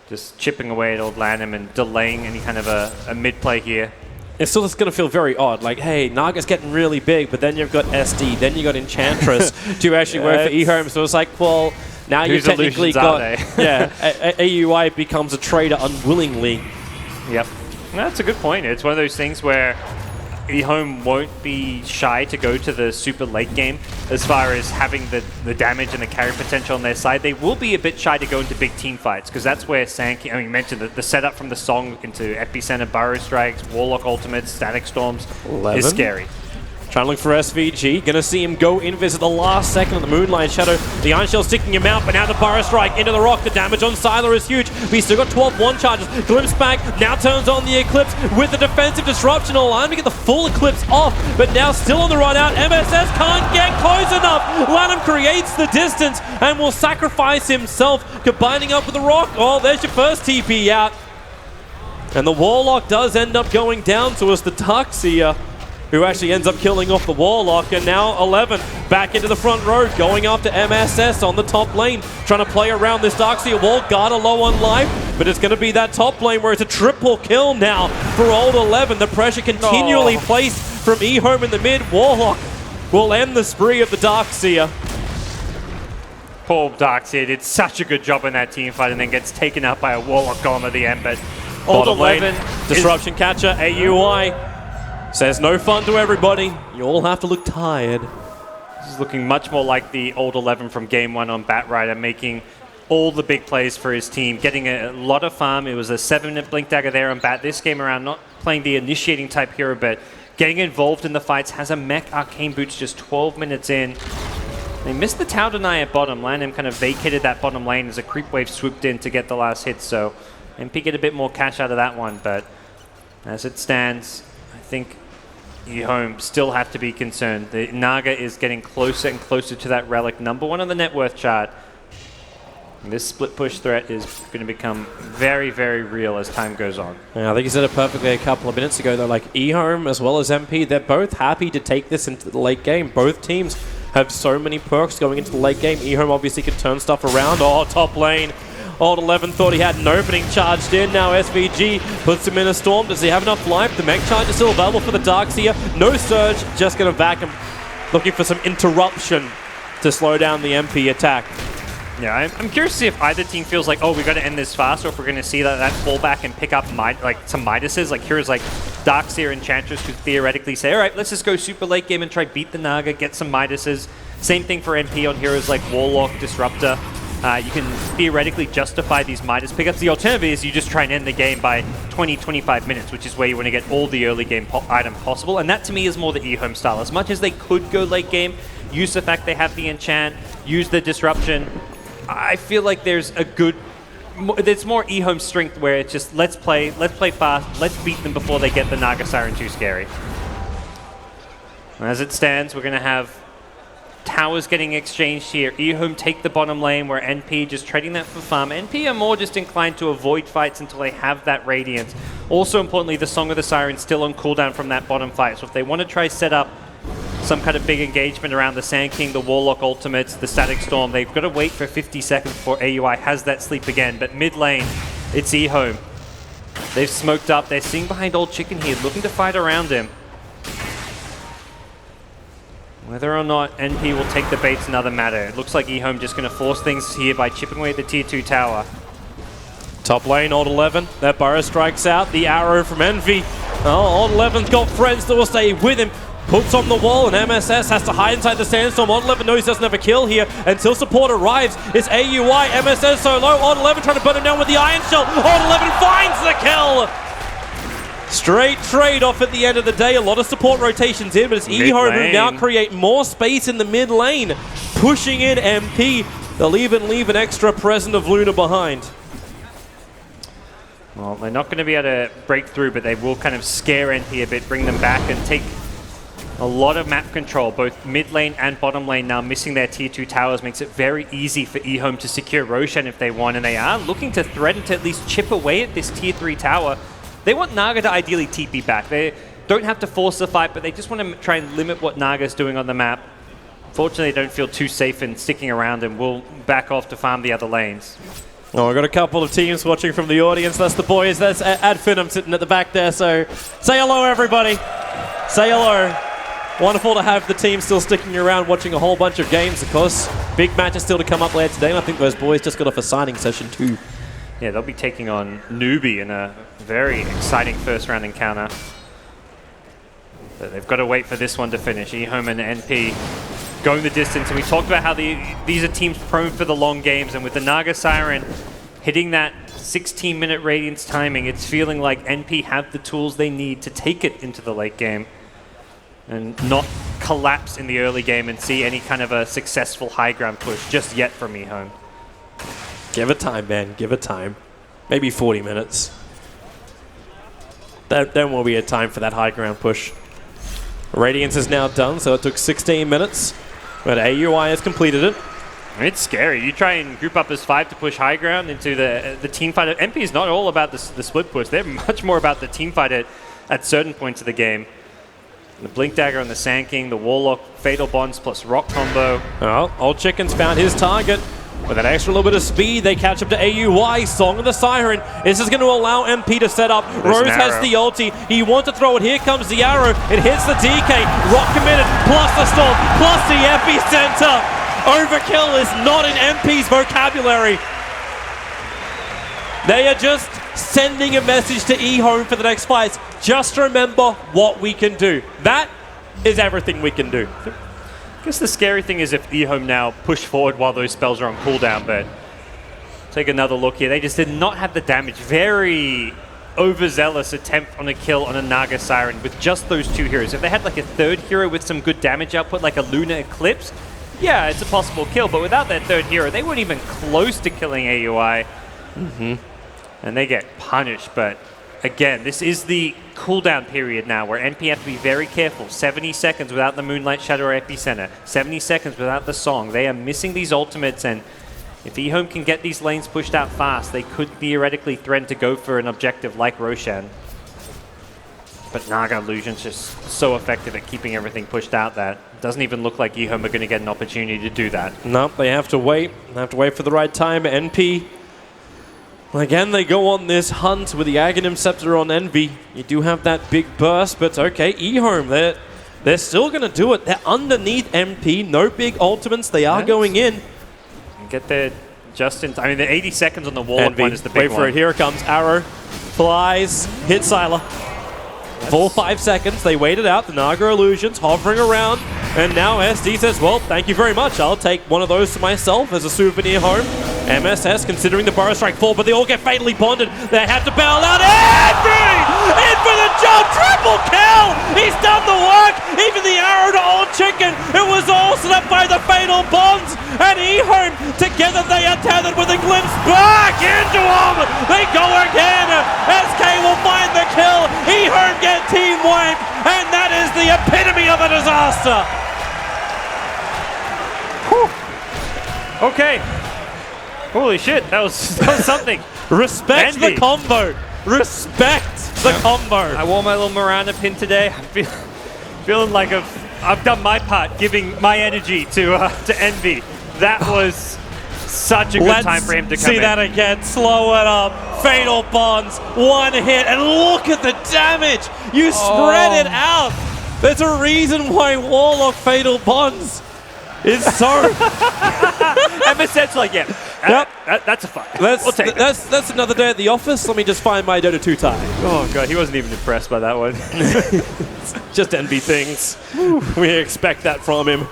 Just chipping away at old Lanham and delaying any kind of a mid-play here.
It's still just going to feel very odd. Like, hey, Naga's getting really big, but then you've got SD, then you got Enchantress to actually work for EHOME. So it's like, well, now you've technically got... Yeah, AUI becomes a trader unwillingly.
Yep. That's a good point. It's one of those things where EHOME won't be shy to go to the super late game as far as having the damage and the carry potential on their side. They will be a bit shy to go into big team fights because that's where Sand King, I mean, you mentioned the setup from the Song into Epicenter, Burrow Strikes, Warlock Ultimates, Static Storms is scary.
Trying to look for SVG. Gonna see him go invis at the last second of the Moonlight Shadow. The Iron Shell sticking him out, but now the Burrow Strike into the rock. The damage on Sylar is huge. But he's still got 12 one charges. Glimpse back, now turns on the Eclipse with the defensive disruption. Align to get the full Eclipse off, but now still on the run out. MSS can't get close enough. Lanham creates the distance and will sacrifice himself, combining up with the rock. Oh, there's your first TP out. And the Warlock does end up going down to us, the Darkseer, who actually ends up killing off the Warlock. And now 11 back into the front row, going after MSS on the top lane, trying to play around this Darkseer wall. Garda low on life, but it's going to be that top lane where it's a triple kill now for Old 11. The pressure continually placed from EHOME in the mid. Warlock will end the spree of the Darkseer.
Poor Darkseer did such a good job in that team fight and then gets taken out by a Warlock Golem at the end. But Old
Bottom lane,
11
Disruption Catcher, AUI. Says no fun to everybody. You all have to look tired.
This is looking much more like the Old 11 from Game 1 on Batrider, making all the big plays for his team, getting a lot of farm. It was a 7-minute Blink Dagger there on Bat. This game around, not playing the initiating type hero, but getting involved in the fights. Has a mech Arcane Boots just 12 minutes in. They missed the Tau Deny at bottom. Lanham kind of vacated that bottom lane as a creep wave swooped in to get the last hit, so MP get a bit more cash out of that one, but as it stands, I think EHOME still have to be concerned. The Naga is getting closer and closer to that relic, #1 on the net worth chart. And this split push threat is going to become very, very real as time goes on.
Yeah, I think you said it perfectly a couple of minutes ago, though. Like EHOME as well as MP, they're both happy to take this into the late game. Both teams have so many perks going into the late game. EHOME obviously can turn stuff around. Oh, top lane. Old 11 thought he had an opening charged in. Now SVG puts him in a storm. Does he have enough life? The mech charge is still available for the Darkseer. No surge, just going to back him. Looking for some interruption to slow down the MP attack.
Yeah, I'm curious to see if either team feels like, oh, we got to end this fast, or if we're going to see that fallback and pick up some Midases. Like here's like Darkseer Enchantress could theoretically say, all right, let's just go super late game and try beat the Naga, get some Midases. Same thing for NP on heroes like Warlock, Disruptor. You can theoretically justify these Midas pickups. The alternative is you just try and end the game by 20-25 minutes, which is where you want to get all the early game items possible. And that to me is more the EHOME style. As much as they could go late game, use the fact they have the enchant, use the disruption, I feel like there's a good... There's more EHOME strength where it's just let's play fast, let's beat them before they get the Naga Siren too scary. As it stands, we're going to have towers getting exchanged here. EHOME take the bottom lane where NP just trading that for farm. NP are more just inclined to avoid fights until they have that Radiance. Also importantly, the Song of the Siren still on cooldown from that bottom fight. So if they want to try set up some kind of big engagement around the Sand King, the Warlock ultimates, the Static Storm, they've got to wait for 50 seconds before AUI has that sleep again. But mid lane, it's EHOME. They've smoked up. They're sitting behind Old Chicken here, looking to fight around him. Whether or not NP will take the bait's another matter. It looks like EHOME just going to force things here by chipping away at the tier 2 tower.
Top lane, Old 11. That Burrow strikes out. The arrow from Envy. Oh, Old 11's got friends that will stay with him. Puts on the wall, and MSS has to hide inside the sandstorm. Old 11 knows he doesn't have a kill here until support arrives. It's AUI. MSS so low. Old 11 trying to burn him down with the Iron Shell. Old 11 finds the kill. Straight trade off at the end of the day. A lot of support rotations in, but it's EHOME who now create more space in the mid lane, pushing in MP. They'll even leave an extra present of Luna behind.
Well, they're not going to be able to break through, but they will kind of scare NP a bit, bring them back and take a lot of map control. Both mid lane and bottom lane now missing their tier 2 towers makes it very easy for EHOME to secure Roshan if they want, and they are looking to threaten to at least chip away at this tier 3 tower. They want Naga to ideally TP back. They don't have to force the fight, but they just want to try and limit what Naga's doing on the map. Fortunately, they don't feel too safe in sticking around and will back off to farm the other lanes.
Oh, we've got a couple of teams watching from the audience. That's the boys. That's Adfinum sitting at the back there. So say hello, everybody. Say hello. Wonderful to have the team still sticking around watching a whole bunch of games, of course. Big matches still to come up later today, and I think those boys just got off a signing session too.
Yeah, they'll be taking on Newbie in a very exciting first round encounter. But they've got to wait for this one to finish. EHOME and NP going the distance. And we talked about how these are teams prone for the long games. And with the Naga Siren hitting that 16-minute Radiance timing, it's feeling like NP have the tools they need to take it into the late game. and not collapse in the early game and see any kind of a successful high ground push just yet from EHOME.
Give it time, man. Give it time. Maybe 40 minutes. Then will be a time for that high ground push. Radiance is now done, so it took 16 minutes, but AUI has completed it.
It's scary. You try and group up as 5 to push high ground into the team fight. MP is not all about the split push. They're much more about the team fight at certain points of the game. The Blink Dagger on the Sand King, the Warlock, Fatal Bonds plus Rock combo.
Well, Old Chicken's found his target. With that extra little bit of speed, they catch up to AUI. Song of the Siren. This is going to allow MP to set up. Rose has the ulti. He wants to throw it. Here comes the arrow. It hits the DK. Rock committed, plus the storm, plus the epicenter. Overkill is not in MP's vocabulary. They are just sending a message to EHOME for the next fights. Just remember what we can do. That is everything we can do.
I guess the scary thing is if EHOME now push forward while those spells are on cooldown, but take another look here. They just did not have the damage. Very overzealous attempt on a kill on a Naga Siren with just those 2 heroes. If they had like a 3rd hero with some good damage output, like a Lunar Eclipse, yeah, it's a possible kill, but without that 3rd hero, they weren't even close to killing AUI. And they get punished, but again, this is the cooldown period now where NP have to be very careful. 70 seconds without the Moonlight Shadow or Epicenter. 70 seconds without the Song. They are missing these ultimates, and if EHOME can get these lanes pushed out fast, they could theoretically threaten to go for an objective like Roshan. But Naga Illusion's just so effective at keeping everything pushed out that it doesn't even look like EHOME are going to get an opportunity to do that.
Nope, they have to wait. They have to wait for the right time. NP, again, they go on this hunt with the Aghanim Scepter on Envy. You do have that big burst, but okay, EHOME, they're still going to do it. They're underneath MP, no big ultimates. They are going in.
Get there just in time. I mean, the 80 seconds on the Warlock one is the big
Wait for it. Here it comes. Arrow flies, hit Sylar. Full 5 seconds. They waited out. The Naga Illusions hovering around. And now SD says, well, thank you very much. I'll take one of those to myself as a souvenir home. MSS considering the Burrow Strike fall, but they all get fatally bonded. They have to bail out. Envy! In for the jump! Triple kill! He's done the work! Even the arrow to Old Chicken. It was all set up by the fatal bonds. And EHOME, together they are tethered with a glimpse back into him! They go again! SK will find the kill! EHOME get team wiped! And that is the epitome of a disaster!
Whew. Okay. Holy shit, that was something.
Respect
Envy.
the combo! Respect the combo!
I wore my little Miranda pin today. I'm feeling like I've done my part, giving my energy to Envy. That was such a good time for him to come in.
See that again. Slow it up. Fatal bonds. One hit. And look at the damage. You spread it out. There's a reason why Warlock Fatal Bonds is so...
MSN's like, yeah, that's a fight. We'll take that.
That's another day at the office. Let me just find my Dota 2 tie.
Oh, God, he wasn't even impressed by that one.
Just Envy things. We expect that from him.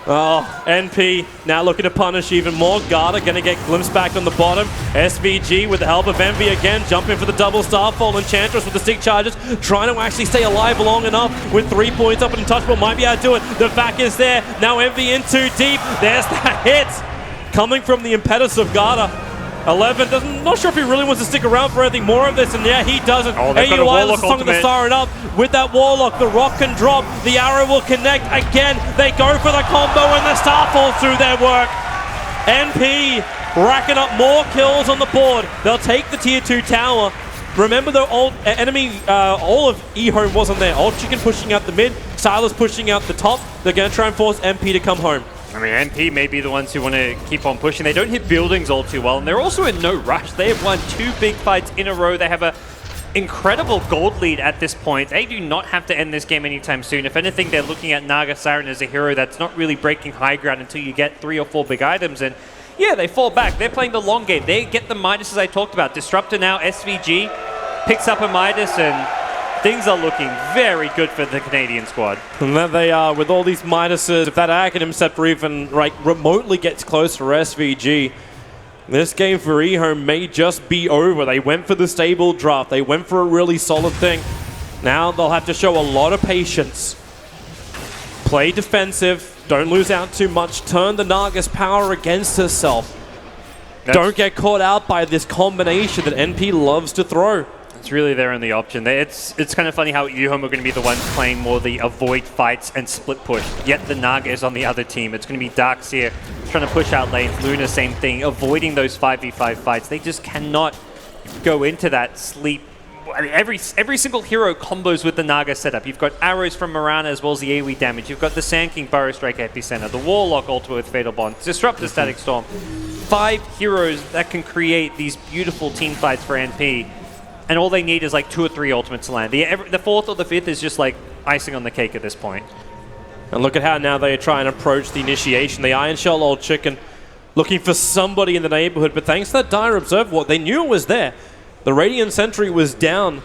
Oh, NP now looking to punish even more. Garda going to get glimpsed back on the bottom. SVG with the help of Envy again, jumping for the double Starfall. Enchantress with the stick charges, trying to actually stay alive long enough with 3 points up and untouchable. Might be able to do it. The back is there. Now Envy in too deep. There's that hit coming from the impetus of Garda. 11 not sure if he really wants to stick around for anything more of this, and yeah, he doesn't.
Oh, they've got a
AUI
Warlock
Song of the
ultimate.
Siren up with that Warlock. The rock can drop. The arrow will connect again. They go for the combo, and the star falls through their work. NP racking up more kills on the board. They'll take the tier 2 tower. Remember the old enemy, all of EHOME wasn't there. Old Chicken pushing out the mid, Silas pushing out the top. They're going to try and force MP to come home.
I mean, NP may be the ones who want to keep on pushing. They don't hit buildings all too well, and they're also in no rush. They have won 2 big fights in a row. They have an incredible gold lead at this point. They do not have to end this game anytime soon. If anything, they're looking at Naga Siren as a hero that's not really breaking high ground until you get 3 or 4 big items, and yeah, they fall back. They're playing the long game. They get the Midas, as I talked about. Disruptor now, SVG, picks up a Midas, and things are looking very good for the Canadian squad.
And there they are with all these minuses. If that Aghanim Scepter even remotely gets close for SVG, this game for EHOME may just be over. They went for the stable draft. They went for a really solid thing. Now they'll have to show a lot of patience Play defensive. Don't lose out too much. Turn the Naga's power against herself. Don't get caught out by this combination that NP loves to throw.
It's really their only option. It's kind of funny how EHOME are going to be the ones playing more the avoid fights and split push, yet the Naga is on the other team. It's going to be Darkseer trying to push out lanes, Luna same thing, avoiding those 5v5 fights. They just cannot go into that sleep. I mean, every single hero combos with the Naga setup. You've got arrows from Mirana as well as the AoE damage. You've got the Sand King Burrow Strike Epicenter, the Warlock ultimate with Fatal Bond, Disruptor Static Storm. 5 heroes that can create these beautiful team fights for NP. And all they need is like 2 or 3 ultimates to land. The 4th or the 5th is just like icing on the cake at this point.
And look at how now they try and approach the initiation. The Iron Shell Old Chicken looking for somebody in the neighborhood. But thanks to that Dire Observer, they knew it was there. The Radiant Sentry was down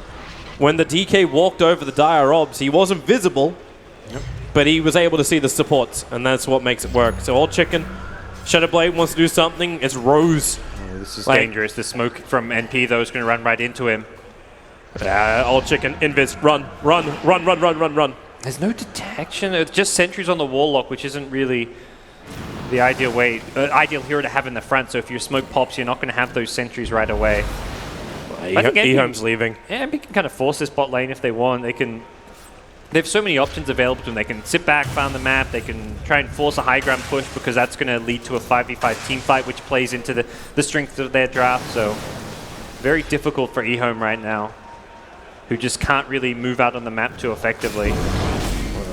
when the DK walked over the Dire Obs. He wasn't visible, but he was able to see the supports. And that's what makes it work. So Old Chicken, Shadowblade wants to do something. It's Rose.
Oh, this is dangerous. The smoke from NP, though, is going to run right into him.
Old Chicken, Invis, run.
There's no detection. It's just sentries on the Warlock, which isn't really the ideal hero to have in the front. So if your smoke pops, you're not going to have those sentries right away.
EHOME's leaving.
Yeah, NP can kind of force this bot lane if they want. They have so many options available to them. They can sit back, farm the map. They can try and force a high ground push because that's going to lead to a 5v5 team fight, which plays into the strength of their draft. So very difficult for EHOME right now, who just can't really move out on the map too effectively.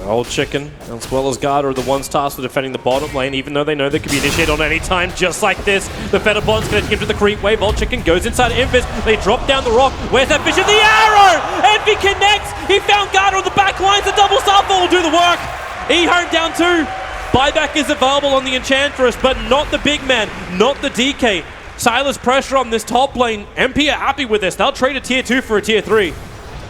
Old Chicken, as well as Guard, are the ones tasked with defending the bottom lane, even though they know they can be initiated on any time, just like this. The Featherbond's going to get to the creep wave. Old Chicken goes inside Invis. They drop down the rock. Where's that vision? The arrow! Envy connects! He found Guard on the back lines. The double Starfall will do the work. EHOME down 2. Buyback is available on the Enchantress, but not the big man, not the DK. Silas pressure on this top lane. MP are happy with this. They'll trade a tier 2 for a tier 3.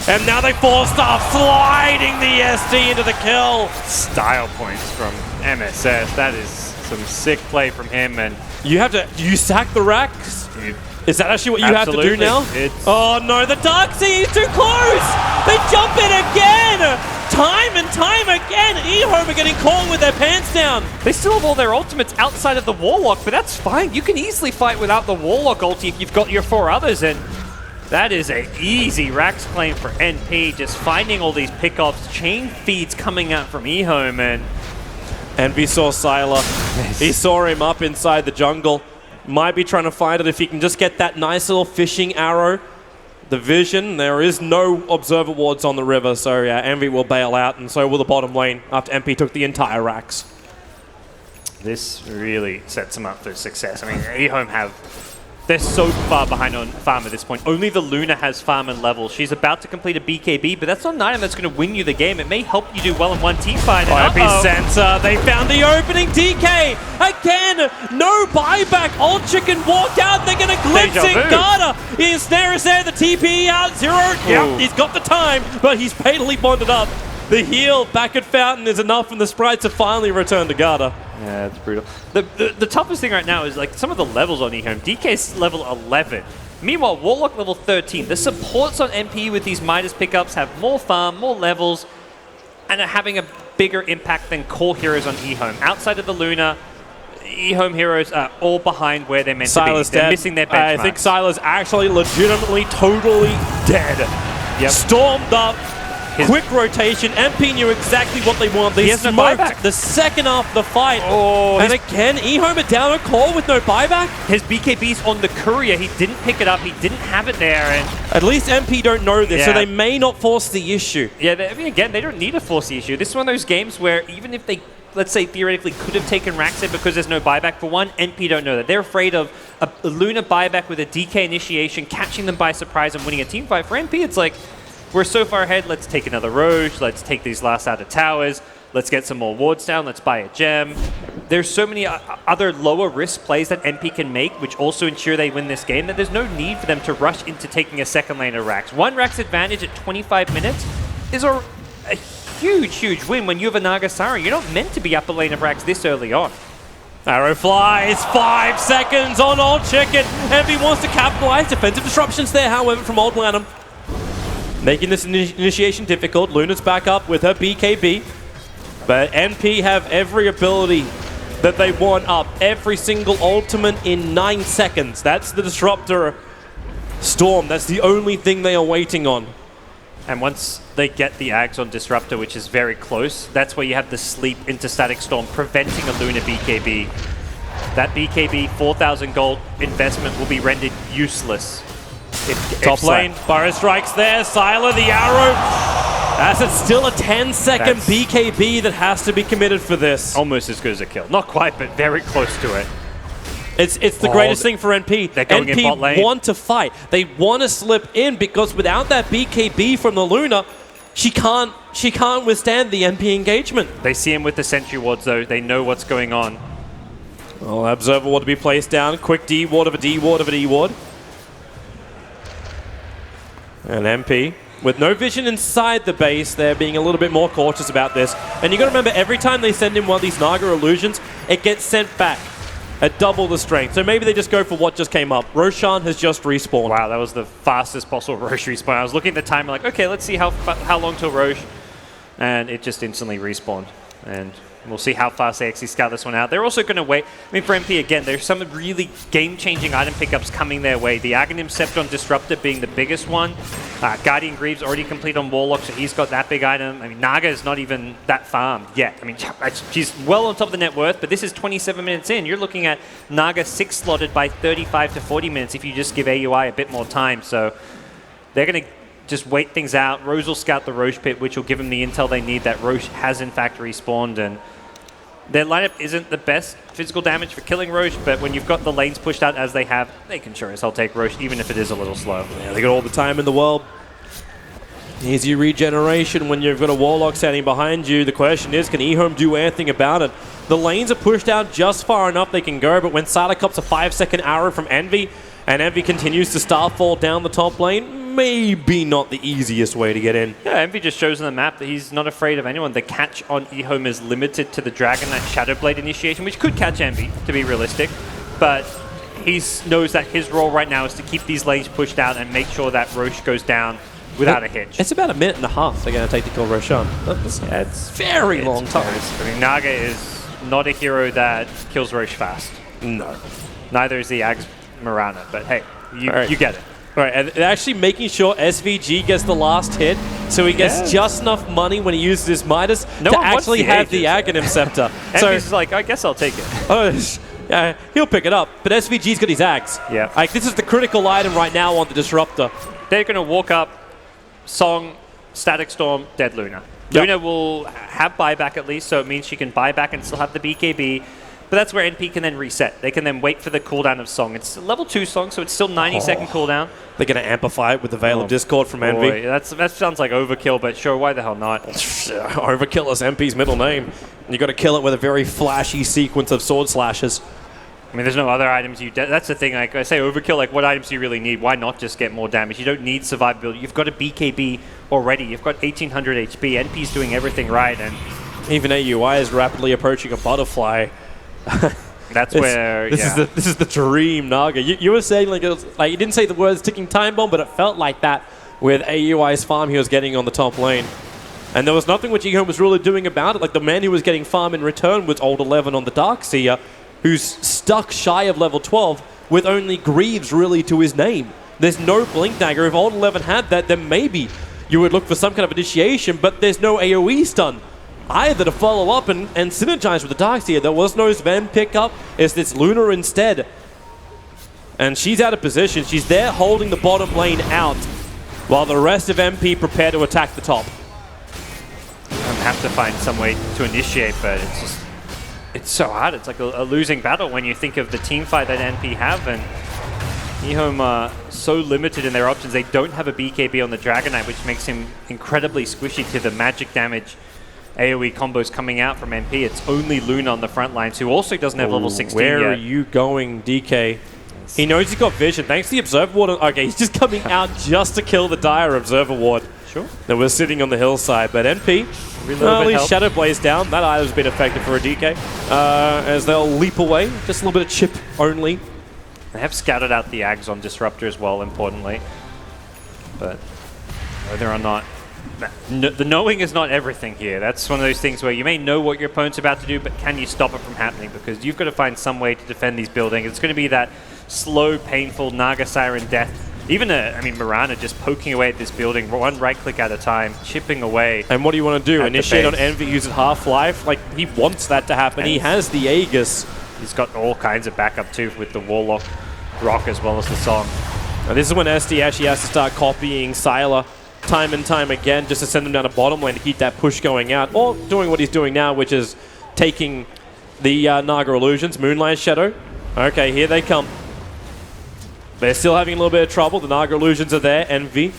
And now they forced off, sliding the SD into the kill.
Style points from MSS. That is some sick play from him. And
do you sack the racks? Is that actually what you have to do now? Oh no, the Darkseer is too close! They jump in again! Time and time again, EHOME are getting caught with their pants down.
They still have all their ultimates outside of the Warlock, but that's fine. You can easily fight without the Warlock ulti if you've got your 4 others, and that is an easy Rax claim for NP, just finding all these pickoffs, chain feeds coming out from EHOME, and
Envy saw Sylar. He saw him up inside the jungle. Might be trying to find it if he can just get that nice little fishing arrow. The vision, there is no observer wards on the river, so yeah, Envy will bail out, and so will the bottom lane after MP took the entire Rax.
This really sets them up for success. I mean, EHOME they're so far behind on farm at this point. Only the Luna has farm and level. She's about to complete a BKB, but that's not an item that's going to win you the game. It may help you do well in one team fight.
Epicenter, they found the opening. DK, again, no buyback. Old Chicken walked out. They're going to glimpse it. Garda, his snare is there. The TP out. Zero. Yep, he's got the time, but he's fatally bonded up. The heal back at Fountain is enough, and the sprites have finally returned to Garda.
Yeah, it's brutal. The toughest thing right now is like some of the levels on EHOME. DK's level 11. Meanwhile, Warlock level 13. The supports on MP with these Midas pickups have more farm, more levels, and are having a bigger impact than core heroes on EHOME. Outside of the Luna, EHOME heroes are all behind where they're meant to be. They're missing their benchmarks.
I think Sylar's actually legitimately totally dead.
Yep.
Stormed up. Quick rotation. MP knew exactly what they want. They smoked the second after the fight.
Oh,
and again, EHOME are down a core with no buyback.
His BKB's on the courier. He didn't pick it up. He didn't have it there. And
at least MP don't know this, so they may not force the issue.
Yeah, I mean, again, they don't need to force the issue. This is one of those games where even if they, let's say, theoretically could have taken Raxed because there's no buyback for one, NP don't know that. They're afraid of a Luna buyback with a DK initiation, catching them by surprise and winning a team fight. For NP, it's like, we're so far ahead, let's take another Roche, let's take these last outer towers, let's get some more wards down, let's buy a gem. There's so many other lower risk plays that NP can make, which also ensure they win this game, that there's no need for them to rush into taking a second lane of Rax. One Rax advantage at 25 minutes is a huge, huge win when you have a Naga Siren. You're not meant to be upper lane of Rax this early on.
Arrow flies, 5 seconds on Old Chicken. NP wants to capitalize. Defensive disruptions there, however, from Old Lanham. Making this initiation difficult. Luna's back up with her BKB. But NP have every ability that they want up. Every single ultimate in 9 seconds. That's the Disruptor Storm. That's the only thing they are waiting on.
And once they get the Ags on Disruptor, which is very close, that's where you have the sleep into Static Storm, preventing a Luna BKB. That BKB 4,000 gold investment will be rendered useless.
Top lane, Burrow strikes there, Sylar the arrow. As it's still a 10-second BKB that has to be committed for this.
Almost as good as a kill. Not quite, but very close to it.
It's the greatest thing for NP.
They're going in bot lane.
Want to fight. They want to slip in because without that BKB from the Luna, she can't withstand the NP engagement.
They see him with the sentry wards though. They know what's going on.
Well, Observer ward to be placed down. Quick D ward of a D ward of a D ward. And MP with no vision inside the base, they're being a little bit more cautious about this. And you got to remember, every time they send in one of these Naga illusions, it gets sent back at double the strength. So maybe they just go for what just came up. Roshan has just respawned.
Wow, that was the fastest possible Roche respawn. I was looking at the timer like, okay, let's see how long till Roche. And it just instantly respawned. And we'll see how fast they actually scout this one out. They're also going to wait. I mean, for MP, again, there's some really game-changing item pickups coming their way. The Aghanim Scepter on Disruptor being the biggest one. Guardian Greaves already complete on Warlock, so he's got that big item. I mean, Naga is not even that farmed yet. I mean, she's well on top of the net worth, but this is 27 minutes in. You're looking at Naga 6-slotted by 35 to 40 minutes if you just give AUI a bit more time. So they're going to just wait things out. Rose will scout the Roche pit, which will give them the intel they need that Roche has in fact respawned. And their lineup isn't the best physical damage for killing Roche, but when you've got the lanes pushed out as they have, they can sure as hell take Roche, even if it is a little slow.
Yeah, they got all the time in the world. Easy regeneration when you've got a Warlock standing behind you. The question is, can EHOME do anything about it? The lanes are pushed out just far enough they can go, but when Sylar cops a 5-second arrow from Envy, and Envy continues to starfall down the top lane, maybe not the easiest way to get in.
Yeah, Envy just shows on the map that he's not afraid of anyone. The catch on EHOME is limited to the Dragon Knight Shadowblade initiation, which could catch Envy, to be realistic, but he knows that his role right now is to keep these lanes pushed out and make sure that Roche goes down without a hitch.
It's about a minute and a half they're going to take to kill Roshan. That's
it's
very long time.
I mean, Naga is not a hero that kills Roche fast.
No.
Neither is the Ags Mirana, but hey, you get it.
All right, and they're actually making sure SVG gets the last hit, so he gets just enough money when he uses his Midas to actually have the Aghanim Scepter.
So he's like, I guess I'll take it.
Oh, yeah, he'll pick it up, but SVG's got his Ags.
Yeah.
Like, this is the critical item right now on the Disruptor.
They're going to walk up, Song, Static Storm, Dead Luna.
Yep.
Luna will have buyback at least, so it means she can buy back and still have the BKB. But that's where NP can then reset. They can then wait for the cooldown of Song. It's a level 2 Song, so it's still 90-second cooldown.
They're going to amplify it with the Veil of Discord from Envy.
That sounds like overkill, but sure, why the hell not?
Overkill is MP's middle name. You got to kill it with a very flashy sequence of sword slashes.
I mean, there's no other items that's the thing. Like I say, overkill. Like, what items do you really need? Why not just get more damage? You don't need survivability. You've got a BKB already. You've got 1800 HP. NP's doing everything right, and
even AUI is rapidly approaching a butterfly.
That's where
this is the dream Naga. You were saying like you didn't say the words ticking time bomb, but it felt like that with AUI's farm he was getting on the top lane. And there was nothing which EHOME was really doing about it. Like, the man who was getting farm in return was Old 11 on the Darkseer, who's stuck shy of level 12 with only Greaves really to his name. There's no Blink Dagger. If Old 11 had that, then maybe you would look for some kind of initiation, but there's no AoE stun either to follow up and synergize with the Darkseer. There was no Sven pickup. It's this Luna instead. And she's out of position. She's there holding the bottom lane out while the rest of MP prepare to attack the top.
I have to find some way to initiate, but it's so hard. It's like a losing battle when you think of the team fight that NP have, and EHOME are so limited in their options. They don't have a BKB on the Dragon Knight, which makes him incredibly squishy to the magic damage AoE combos coming out from NP. It's only Luna on the front lines, who also doesn't have level 16
Where
yet.
are you going, DK? He knows he's got vision. Thanks to the Observer Ward. Okay, he's just coming out just to kill the Dire Observer Ward.
Sure.
That was sitting on the hillside. But NP, at least Shadow Blaze down. That item's been effective for a DK. As they'll leap away. Just a little bit of chip only.
They have scouted out the Ags on Disruptor as well, importantly. But whether or not the knowing is not everything here. That's one of those things where you may know what your opponent's about to do, but can you stop it from happening? Because you've got to find some way to defend these buildings. It's going to be that slow, painful Naga Siren death. Even, Mirana just poking away at this building, one right click at a time, chipping away.
And what do you want to do? Initiate on
base.
Envy, use Half-Life? Like, he wants that to happen. He has the Aegis.
He's got all kinds of backup too with the Warlock Rock as well as the Song.
And this is when SD actually has to start copying Sylar time and time again just to send them down a bottom lane to keep that push going out. Or doing what he's doing now, which is taking the Naga Illusions. Moonlight Shadow. Okay, here they come. They're still having a little bit of trouble. The Naga Illusions are there. Envy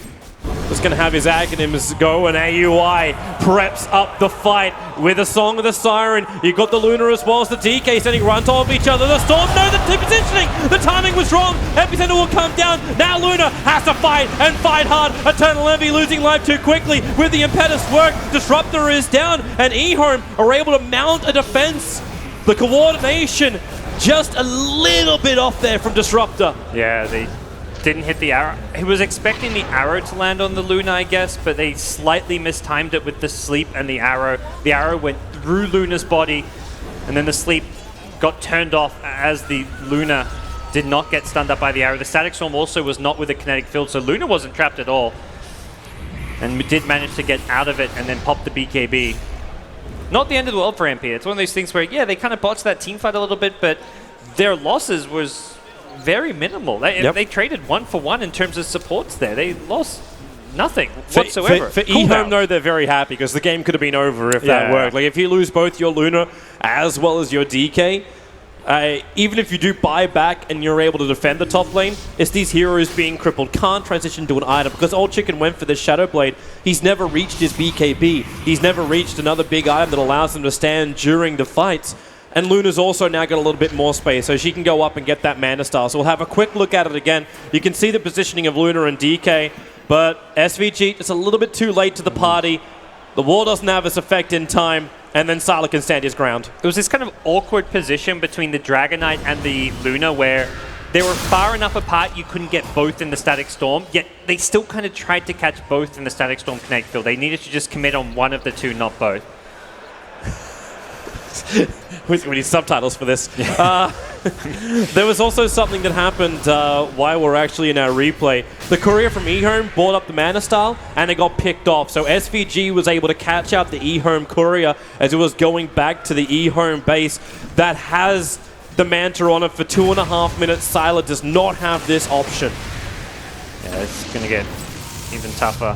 is going to have his Aghanims go, and AUI preps up the fight with a Song of the Siren. You've got the Luna as well as the DK sending run top of each other. The Storm, no, the positioning, the timing was wrong. Epicenter will come down. Now Luna has to fight and fight hard. Eternal Envy losing life too quickly with the Impetus work. Disruptor is down, and EHOME are able to mount a defense. The coordination just a little bit off there from Disruptor.
Yeah, they didn't hit the arrow. He was expecting the arrow to land on the Luna, I guess, but they slightly mistimed it with the sleep and the arrow. The arrow went through Luna's body, and then the sleep got turned off as the Luna did not get stunned up by the arrow. The Static Storm also was not with a kinetic field, so Luna wasn't trapped at all. And we did manage to get out of it and then pop the BKB. Not the end of the world for MP. It's one of those things where, yeah, they kind of botched that team fight a little bit, but their losses was very minimal. They traded 1 for 1 in terms of supports there. They lost nothing whatsoever.
For EHOME, though, they're very happy because the game could have been over if that worked. Like, if you lose both your Luna as well as your DK, even if you do buy back and you're able to defend the top lane, it's these heroes being crippled, can't transition to an item because Old Chicken went for the Shadow Blade. He's never reached his BKB. He's never reached another big item that allows him to stand during the fights. And Luna's also now got a little bit more space, so she can go up and get that Mana Star. So we'll have a quick look at it again. You can see the positioning of Luna and DK, but SVG, it's a little bit too late to the party. The wall doesn't have its effect in time, and then Sylar can stand his ground.
It was this kind of awkward position between the Dragon Knight and the Luna where they were far enough apart you couldn't get both in the Static Storm, yet they still kind of tried to catch both in the Static Storm Kinetic Field. They needed to just commit on one of the two, not both.
We need subtitles for this. There was also something that happened while we're actually in our replay. The courier from EHOME brought up the Mana Style, and it got picked off. So SVG was able to catch out the EHOME courier as it was going back to the EHOME base that has the Manta on it for 2.5 minutes. Sylar does not have this option.
Yeah, it's going to get even tougher.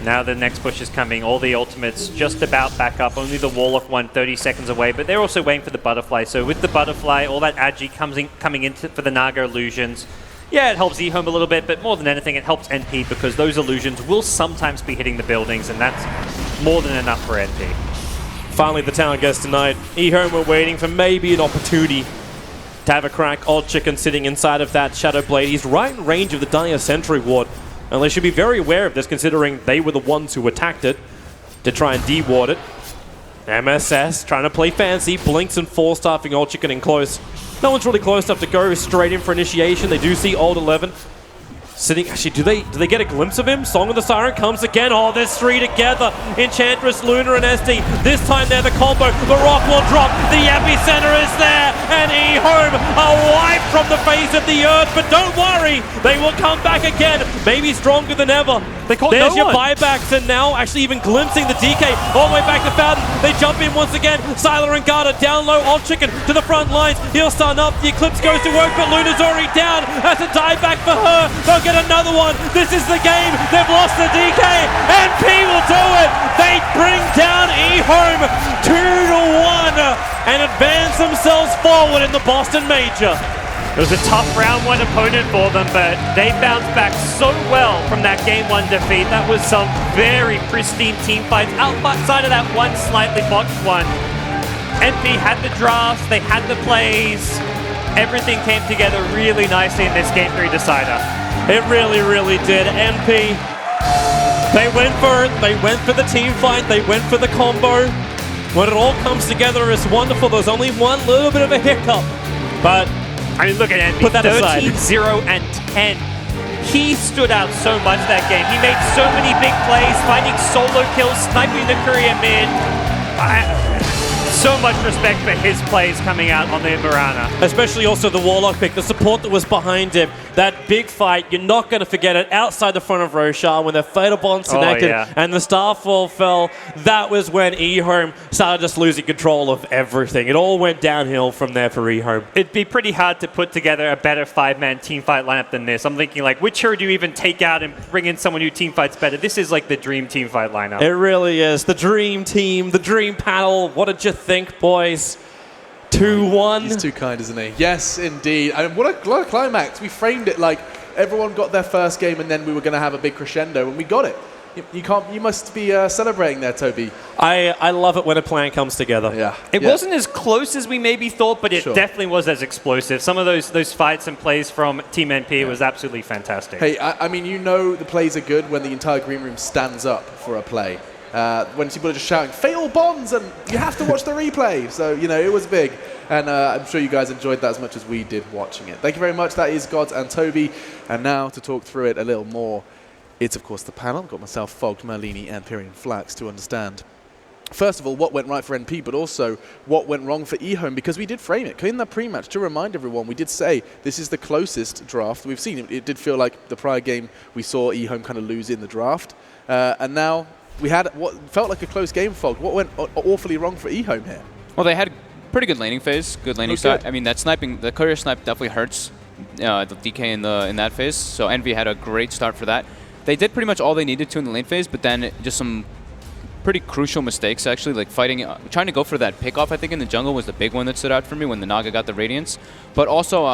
Now the next push is coming. All the ultimates just about back up. Only the Warlock one 30 seconds away, but they're also waiting for the Butterfly. So with the Butterfly, all that Agi coming into for the Naga Illusions. Yeah, it helps EHOME a little bit, but more than anything, it helps NP because those illusions will sometimes be hitting the buildings, and that's more than enough for NP.
Finally, the town gets tonight. EHOME were waiting for maybe an opportunity to have a crack. Old Chicken sitting inside of that Shadow Blade. He's right in range of the Dire Sentry Ward. And they should be very aware of this, considering they were the ones who attacked it to try and de-ward it. MSS trying to play fancy, blinks and four-staffing Old Chicken in close. No one's really close enough to go straight in for initiation. They do see Old 11 sitting. Actually, do they get a glimpse of him? Song of the Siren comes again. Oh, there's three together. Enchantress, Luna, and SD. This time they're the combo. The rock will drop. The epicenter is there. And EHOME are wiped from the face of the earth. But don't worry, they will come back again. Maybe stronger than ever. There's your buybacks, and now actually even glimpsing the DK all the way back to Fountain. They jump in once again. Sylar and Garda down low. Old Chicken to the front lines. He'll stun up. The Eclipse goes to work, but Luna's already down. That's a die back for her. They'll get another one. This is the game. They've lost the DK. NP will do it. They bring down EHOME 2-1 and advance themselves forward in the Boston Major.
It was a tough round one opponent for them, but they bounced back so well from that game one defeat. That was some very pristine team fights outside of that one slightly botched one. NP had the drafts, they had the plays. Everything came together really nicely in this Game 3 decider.
It really, really did. NP, they went for it. They went for the team fight. They went for the combo. When it all comes together, it's wonderful. There's only one little bit of a hiccup, but
I mean, look at NP,
put that aside.
13-0 and 10. He stood out so much that game. He made so many big plays, finding solo kills, sniping the Korea mid. So much respect for his plays coming out on the Mirana.
Especially also the Warlock pick, the support that was behind him. That big fight, you're not going to forget it, outside the front of Roshan when the Fatal Bonds connected and the Starfall fell. That was when EHOME started just losing control of everything. It all went downhill from there for EHOME.
It'd be pretty hard to put together a better 5-man teamfight lineup than this. I'm thinking, like, which hero do you even take out and bring in someone who teamfights better? This is like the dream teamfight lineup.
It really is. The dream team, the dream panel. What did you think, boys? 2-1.
He's too kind, isn't he? Yes, indeed. And what a climax. We framed it like everyone got their first game and then we were going to have a big crescendo, and we got it. You must be celebrating there, Toby.
I love it when a plan comes together.
Yeah.
It wasn't as close as we maybe thought, but it definitely was as explosive. Some of those fights and plays from Team NP was absolutely fantastic.
Hey, I mean, you know the plays are good when the entire green room stands up for a play. When people are just shouting, fatal bonds, and you have to watch the replay. So, you know, it was big. And I'm sure you guys enjoyed that as much as we did watching it. Thank you very much. That is Gods and Toby. And now to talk through it a little more, it's, of course, the panel. I've got myself, Fogged, Marlini, and Pyrian Flax to understand, first of all, what went right for NP, but also what went wrong for EHOME, because we did frame it. In that pre-match, to remind everyone, we did say this is the closest draft we've seen. It did feel like the prior game we saw EHOME kind of lose in the draft. And now we had what felt like a close game, Fogged. What went awfully wrong for EHOME here?
Well, they had pretty good laning phase, good laning start. I mean, that sniping, the courier snipe definitely hurts the DK in that phase. So Envy had a great start for that. They did pretty much all they needed to in the lane phase, but then just some pretty crucial mistakes, actually, like trying to go for that pickoff, I think, in the jungle was the big one that stood out for me when the Naga got the Radiance. But also,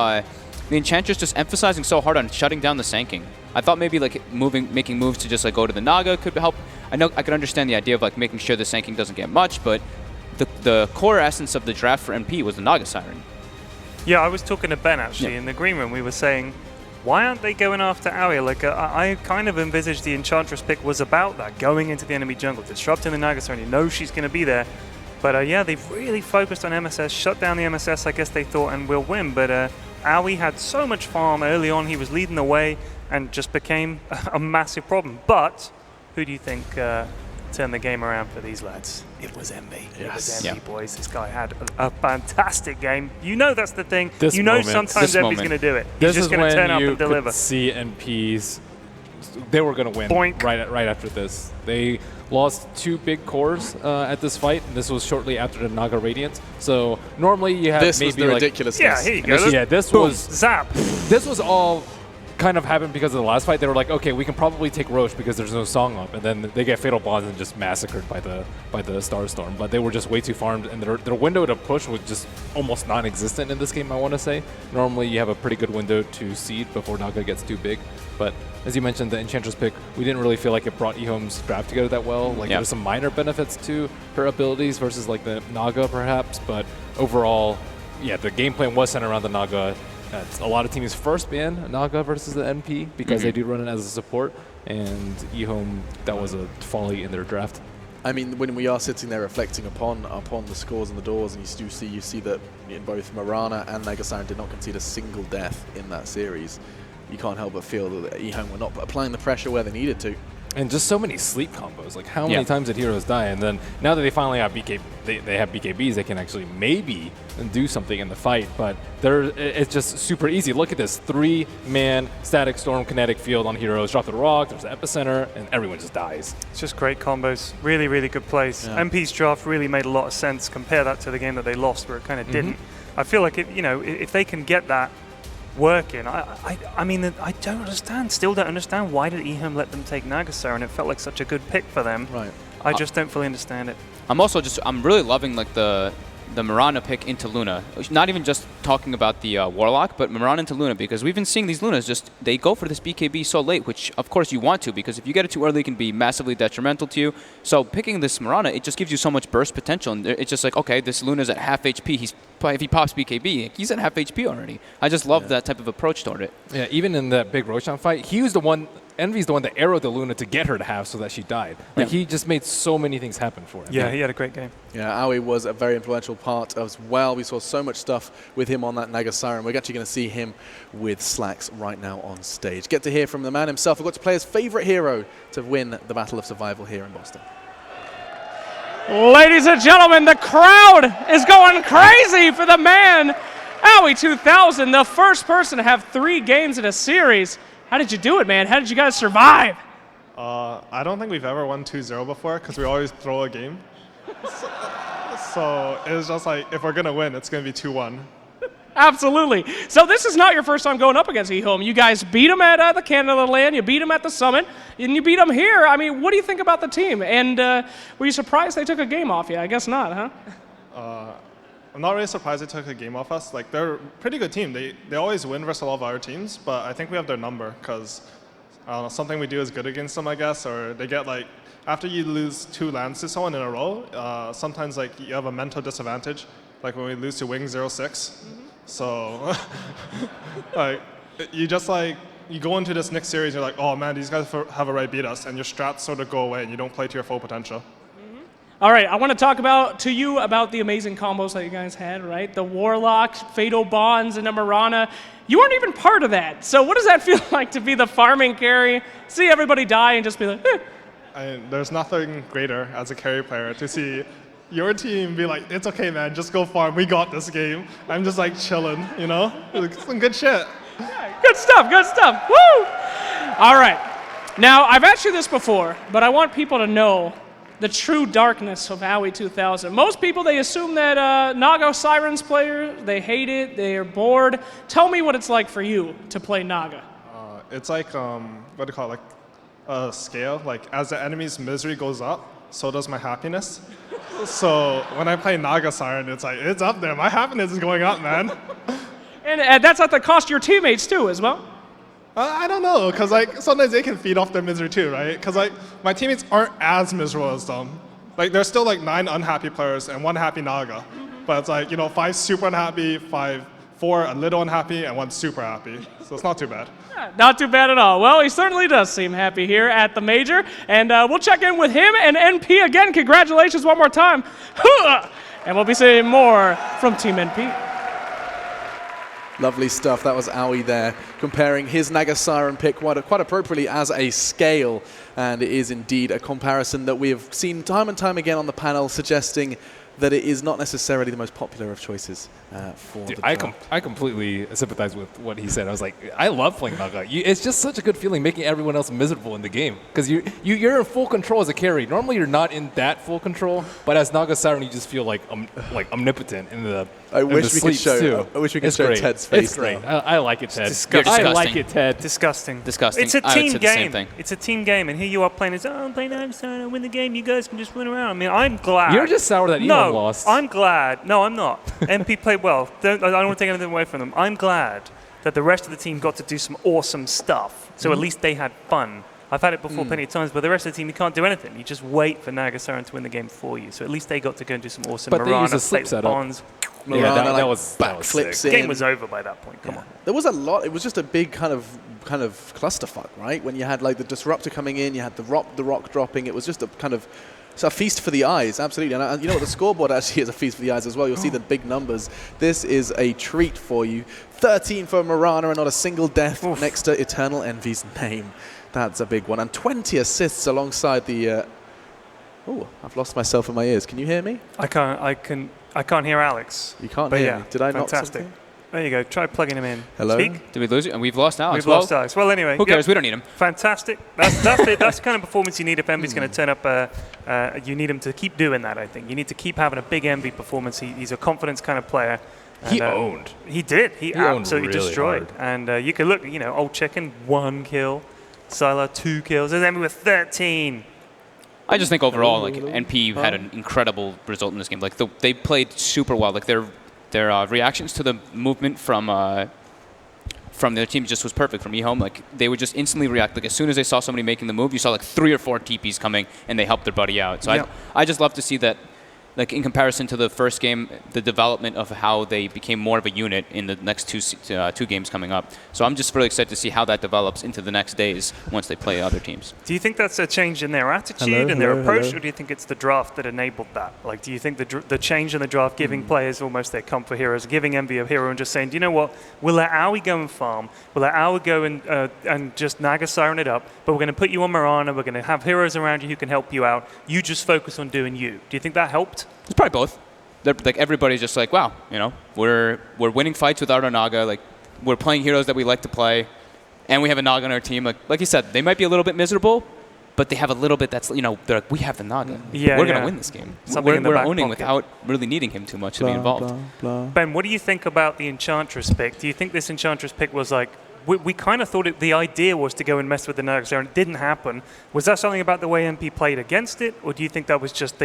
the Enchantress just emphasizing so hard on shutting down the Sanking. I thought maybe like making moves to just like go to the Naga could help. I know I could understand the idea of like making sure the Sanking doesn't get much, but the core essence of the draft for NP was the Naga Siren.
Yeah, I was talking to Ben actually in the green room. We were saying, why aren't they going after Aria? Like, I kind of envisaged the Enchantress pick was about that, going into the enemy jungle, disrupting the Naga Siren. You know she's going to be there. But yeah, they've really focused on MSS, shut down the MSS, I guess they thought, and will win. But Aoi had so much farm early on. He was leading the way and just became a massive problem. But who do you think turned the game around for these lads? It was Envy. Yes. It was Envy, boys. This guy had a fantastic game. You know that's the thing. You know sometimes Envy's going to do it. He's just going to turn up and deliver.
This is when you could see NPs. They were going to win right after this. They lost 2 big cores at this fight. And this was shortly after the Naga Radiance. So normally you have
this
maybe
was the ridiculousness.
Yeah, here you go.
This was
zap.
This was all kind of happened because of the last fight. They were like, okay, we can probably take Roche because there's no song up, and then they get Fatal Bonds and just massacred by the Starstorm. But they were just way too farmed, and their window to push was just almost non-existent in this game, I want to say. Normally you have a pretty good window to seed before Naga gets too big, but as you mentioned, the Enchantress pick, we didn't really feel like it brought EHOME's draft together that well. Like there's some minor benefits to her abilities versus like the Naga perhaps, but overall, yeah, the game plan was centered around the Naga. A lot of teams first ban Naga versus the NP because they do run it as a support, and EHOME, that was a folly in their draft.
I mean, when we are sitting there reflecting upon the scores and the doors, and you see that both Mirana and Naga Siren did not concede a single death in that series, you can't help but feel that EHOME were not applying the pressure where they needed to.
And just so many sleep combos. Like, how many times did heroes die? And then now that they finally have they have BKBs, they can actually maybe do something in the fight. But it's just super easy. Look at this 3-man static storm kinetic field on heroes. Drop the rock, there's the epicenter, and everyone just dies.
It's just great combos. Really, really good plays.
Yeah.
MP's draft really made a lot of sense. Compare that to the game that they lost, where it kind of didn't. I feel like if they can get that working, I mean, I don't understand. Still don't understand why did EHOME let them take Naga Siren? It felt like such a good pick for them.
Right.
I just don't fully understand it.
I'm really loving like the Mirana pick into Luna. Not even just talking about the Warlock, but Mirana into Luna, because we've been seeing these Lunas they go for this BKB so late, which of course you want to, because if you get it too early, it can be massively detrimental to you. So picking this Mirana, it just gives you so much burst potential, and it's just like, okay, this Luna's at half HP. If he pops BKB, he's at half HP already. I just love that type of approach toward it.
Yeah, even in that big Roshan fight, he was the one. Envy's the one that arrowed the Luna to get her to half so that she died. Like he just made so many things happen for him.
Yeah, he had a great game.
Yeah, Aoi was a very influential part as well. We saw so much stuff with him on that Naga Siren. We're actually going to see him with Slacks right now on stage. Get to hear from the man himself. We've got to play his favorite hero to win the Battle of Survival here in Boston.
Ladies and gentlemen, the crowd is going crazy for the man, Owie 2000, the first person to have 3 games in a series. How did you do it, man? How did you guys survive?
I don't think we've ever won 2-0 before because we always throw a game. So it was just like, if we're going to win, it's going to be 2-1.
Absolutely. So this is not your first time going up against EHOME. You guys beat them at the Canada LAN, you beat them at the Summit, and you beat them here. I mean, what do you think about the team? And were you surprised they took a game off you? I guess not, huh?
I'm not really surprised they took a game off us. Like, they're a pretty good team. They always win versus a lot of our teams, but I think we have their number because something we do is good against them, I guess, or they get like, after you lose 2 lands to someone in a row, sometimes like you have a mental disadvantage, like when we lose to Wing 06. So, like, you just like, you go into this next series, you're like, oh man, these guys have already beat us, and your strats sort of go away, and you don't play to your full potential.
All right, I want to talk to you about the amazing combos that you guys had, right? The Warlock, Fatal Bonds, and a Mirana. You weren't even part of that. So what does that feel like to be the farming carry, see everybody die, and just be like,
There's nothing greater as a carry player to see your team be like, it's okay, man, just go farm. We got this game. I'm just like chilling, you know? Some good shit.
yeah, good stuff, good stuff. Woo! All right. Now, I've asked you this before, but I want people to know the true darkness of Owie 2000. Most people, they assume that Naga Sirens players, they hate it, they are bored. Tell me what it's like for you to play Naga.
It's like, what do you call it, like a scale. Like, as the enemy's misery goes up, so does my happiness. So when I play Naga Siren, it's like, it's up there. My happiness is going up, man.
And that's at the cost of your teammates too, as well.
I don't know, because like sometimes they can feed off their misery too, right? Because like my teammates aren't as miserable as them. Like there's still like 9 unhappy players and 1 happy Naga, but it's like 5 super unhappy, 4 a little unhappy, and 1 super happy. So it's not too bad.
Yeah, not too bad at all. Well, he certainly does seem happy here at the Major, and we'll check in with him and NP again. Congratulations one more time, and we'll be seeing more from Team NP.
Lovely stuff. That was Owie there, comparing his Naga Siren pick quite appropriately as a scale. And it is indeed a comparison that we have seen time and time again on the panel, suggesting that it is not necessarily the most popular of choices for the draft.
I completely sympathize with what he said. I was like, I love playing Naga. It's just such a good feeling making everyone else miserable in the game. Because you're in full control as a carry. Normally you're not in that full control, but as Naga Siren you just feel like omnipotent in the
I wish we could show
great.
Ted's face.
It's great.
Now.
I like it, Ted.
Disgusting.
I like it, Ted.
Disgusting.
Disgusting.
It's a
I would
team
say the same
game.
thing.
It's a team game, and here you are playing as, I'm playing Einstein, I win the game, you guys can just run around. I mean, I'm glad.
You're just sour that Elon lost.
I'm glad. No, I'm not. MP played well. I don't want to take anything away from them. I'm glad that the rest of the team got to do some awesome stuff, so at least they had fun. I've had it before plenty of times, but the rest of the team, you can't do anything. You just wait for Naga Siren to win the game for you. So at least they got to go and do some awesome
But they used a
Mirana,
slip
Fatal
setup.
Bonds.
Yeah, that
like
was
backflips
sick.
The
in.
game was over by that point. Come on.
There was a lot. It was just a big kind of clusterfuck, right? When you had like the disruptor coming in, you had the rock dropping. It was just a kind of a feast for the eyes, absolutely. And you know what? The scoreboard actually is a feast for the eyes as well. You'll see the big numbers. This is a treat for you. 13 for Mirana and not a single death next to Eternal Envy's name. That's a big one. And 20 assists alongside the... Oh, I've lost myself in my ears. Can you hear me?
I can't hear Alex.
You can't
But
hear
yeah,
me. Did I knock
fantastic.
something?
There you go. Try plugging him in.
Hello?
Speak.
Did we lose it? And we've lost Alex.
We've lost Alex. Well, anyway.
Who cares? We don't need him.
Fantastic. That's it. That's the kind of performance you need if Envy's going to turn up. You need him to keep doing that, I think. You need to keep having a big Envy performance. He's a confidence kind of player.
He owned.
He did. He absolutely
really
destroyed.
hard.
And you could look, Old Chicken, 1 kill. Sylar, 2 kills. There's Envy with 13.
I just think overall, like NP had an incredible result in this game. Like they played super well. Like their reactions to the movement from their team just was perfect from EHOME. Like they would just instantly react. Like as soon as they saw somebody making the move, you saw like 3 or 4 TPs coming, and they helped their buddy out. So I just love to see that like in comparison to the first game, the development of how they became more of a unit in the next two games coming up. So I'm just really excited to see how that develops into the next days once they play other teams.
Do you think that's a change in their attitude and their approach, or do you think it's the draft that enabled that? Like, do you think the change in the draft giving players almost their comfort heroes, giving Envy a hero and just saying, do you know what, we'll let Aoi go and farm, we'll let Aoi go and just Naga Siren it up, but we're going to put you on Mirana, we're going to have heroes around you who can help you out, you just focus on doing you. Do you think that helped?
It's probably both. Like everybody's just like, wow, we're winning fights without our Naga. Like we're playing heroes that we like to play, and we have a Naga on our team. Like you said, they might be a little bit miserable, but they have a little bit that's they're like, we have the Naga. We're gonna win this game. We're owning without really needing him too much to be involved.
Ben, what do you think about the Enchantress pick? Do you think this Enchantress pick was like, we kind of thought the idea was to go and mess with the Naga Siren, it didn't happen. Was that something about the way MP played against it, or do you think that was just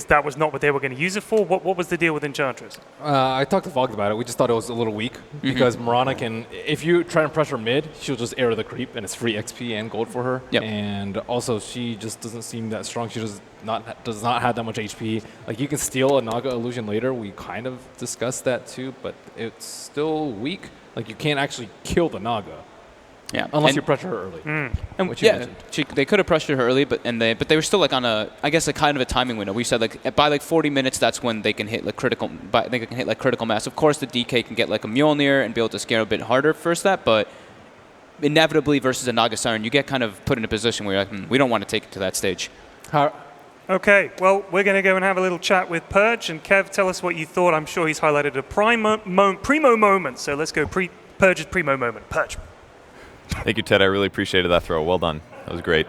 that was not what they were going to use it for? What was the deal with Enchantress?
I talked to Vogt about it. We just thought it was a little weak because Mirana can, if you try and pressure mid, she'll just arrow the creep and it's free XP and gold for her.
Yep.
And also she just doesn't seem that strong. She does not have that much HP. Like you can steal a Naga illusion later. We kind of discussed that too, but it's still weak. Like you can't actually kill the Naga.
Yeah,
unless you pressure her early.
And they could have pressured her early, but they were still like on a kind of a timing window. We said like by like 40 minutes, that's when they can hit like critical. They can hit like critical mass. Of course, the DK can get like a Mjolnir and be able to scare a bit harder first that, but inevitably versus a Naga Siren, you get kind of put in a position where you're like, we don't want to take it to that stage.
Okay, well, we're going to go and have a little chat with Purge, and Kev, tell us what you thought. I'm sure he's highlighted a primo moment, so let's go Purge's primo moment. Purge.
Thank you, Ted. I really appreciated that throw. Well done. That was great.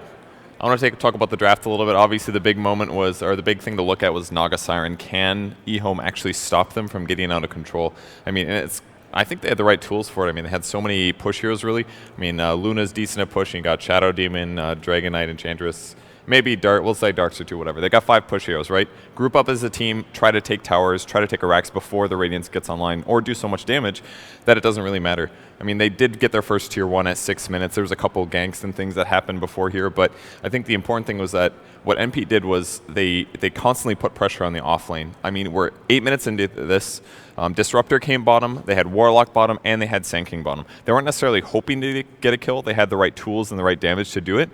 I want to talk about the draft a little bit. Obviously, the big moment was, or the big thing to look at was Naga Siren. Can EHOME actually stop them from getting out of control? I mean, I think they had the right tools for it. I mean, they had so many push heroes, really. I mean, Luna's decent at pushing. Got Shadow Demon, Dragon Knight, Enchantress. Maybe we'll say Darkster too, whatever. They got 5 push heroes, right? Group up as a team, try to take towers, try to take Arax before the Radiance gets online, or do so much damage that it doesn't really matter. I mean, they did get their first tier 1 at 6 minutes. There was a couple ganks and things that happened before here, but I think the important thing was that what NP did was they constantly put pressure on the off lane. I mean, we're 8 minutes into this. Disruptor came bottom, they had Warlock bottom, and they had Sand King bottom. They weren't necessarily hoping to get a kill. They had the right tools and the right damage to do it.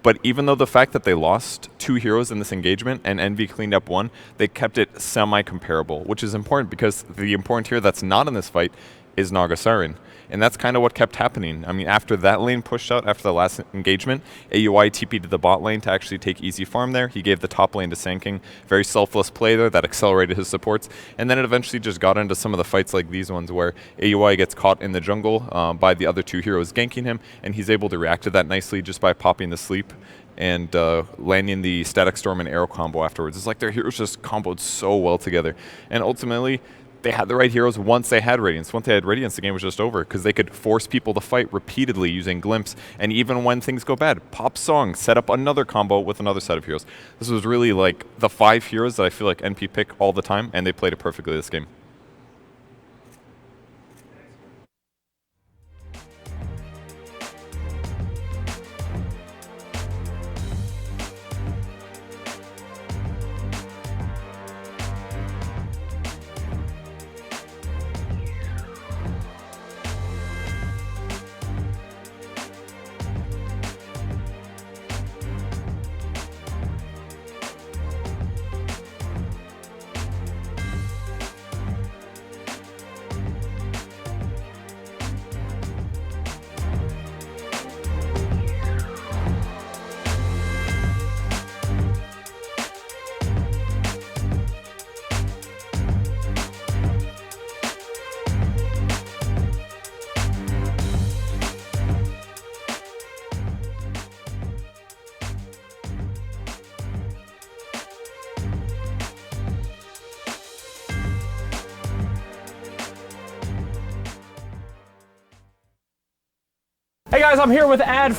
But even though the fact that they lost 2 heroes in this engagement and Envy cleaned up 1, they kept it semi-comparable, which is important because the important hero that's not in this fight is Naga Siren. And that's kind of what kept happening. I mean, after that lane pushed out, after the last engagement, AUI TP'd to the bot lane to actually take easy farm there. He gave the top lane to Sand King. Very selfless play there that accelerated his supports. And then it eventually just got into some of the fights like these ones where AUI gets caught in the jungle by the other 2 heroes ganking him, and he's able to react to that nicely just by popping the sleep and landing the Static Storm and Arrow combo afterwards. It's like their heroes just comboed so well together. And ultimately, they had the right heroes once they had Radiance. Once they had Radiance, the game was just over because they could force people to fight repeatedly using Glimpse. And even when things go bad, pop Song, set up another combo with another set of heroes. This was really like the 5 heroes that I feel like NP pick all the time, and they played it perfectly this game.
Hey guys, I'm here with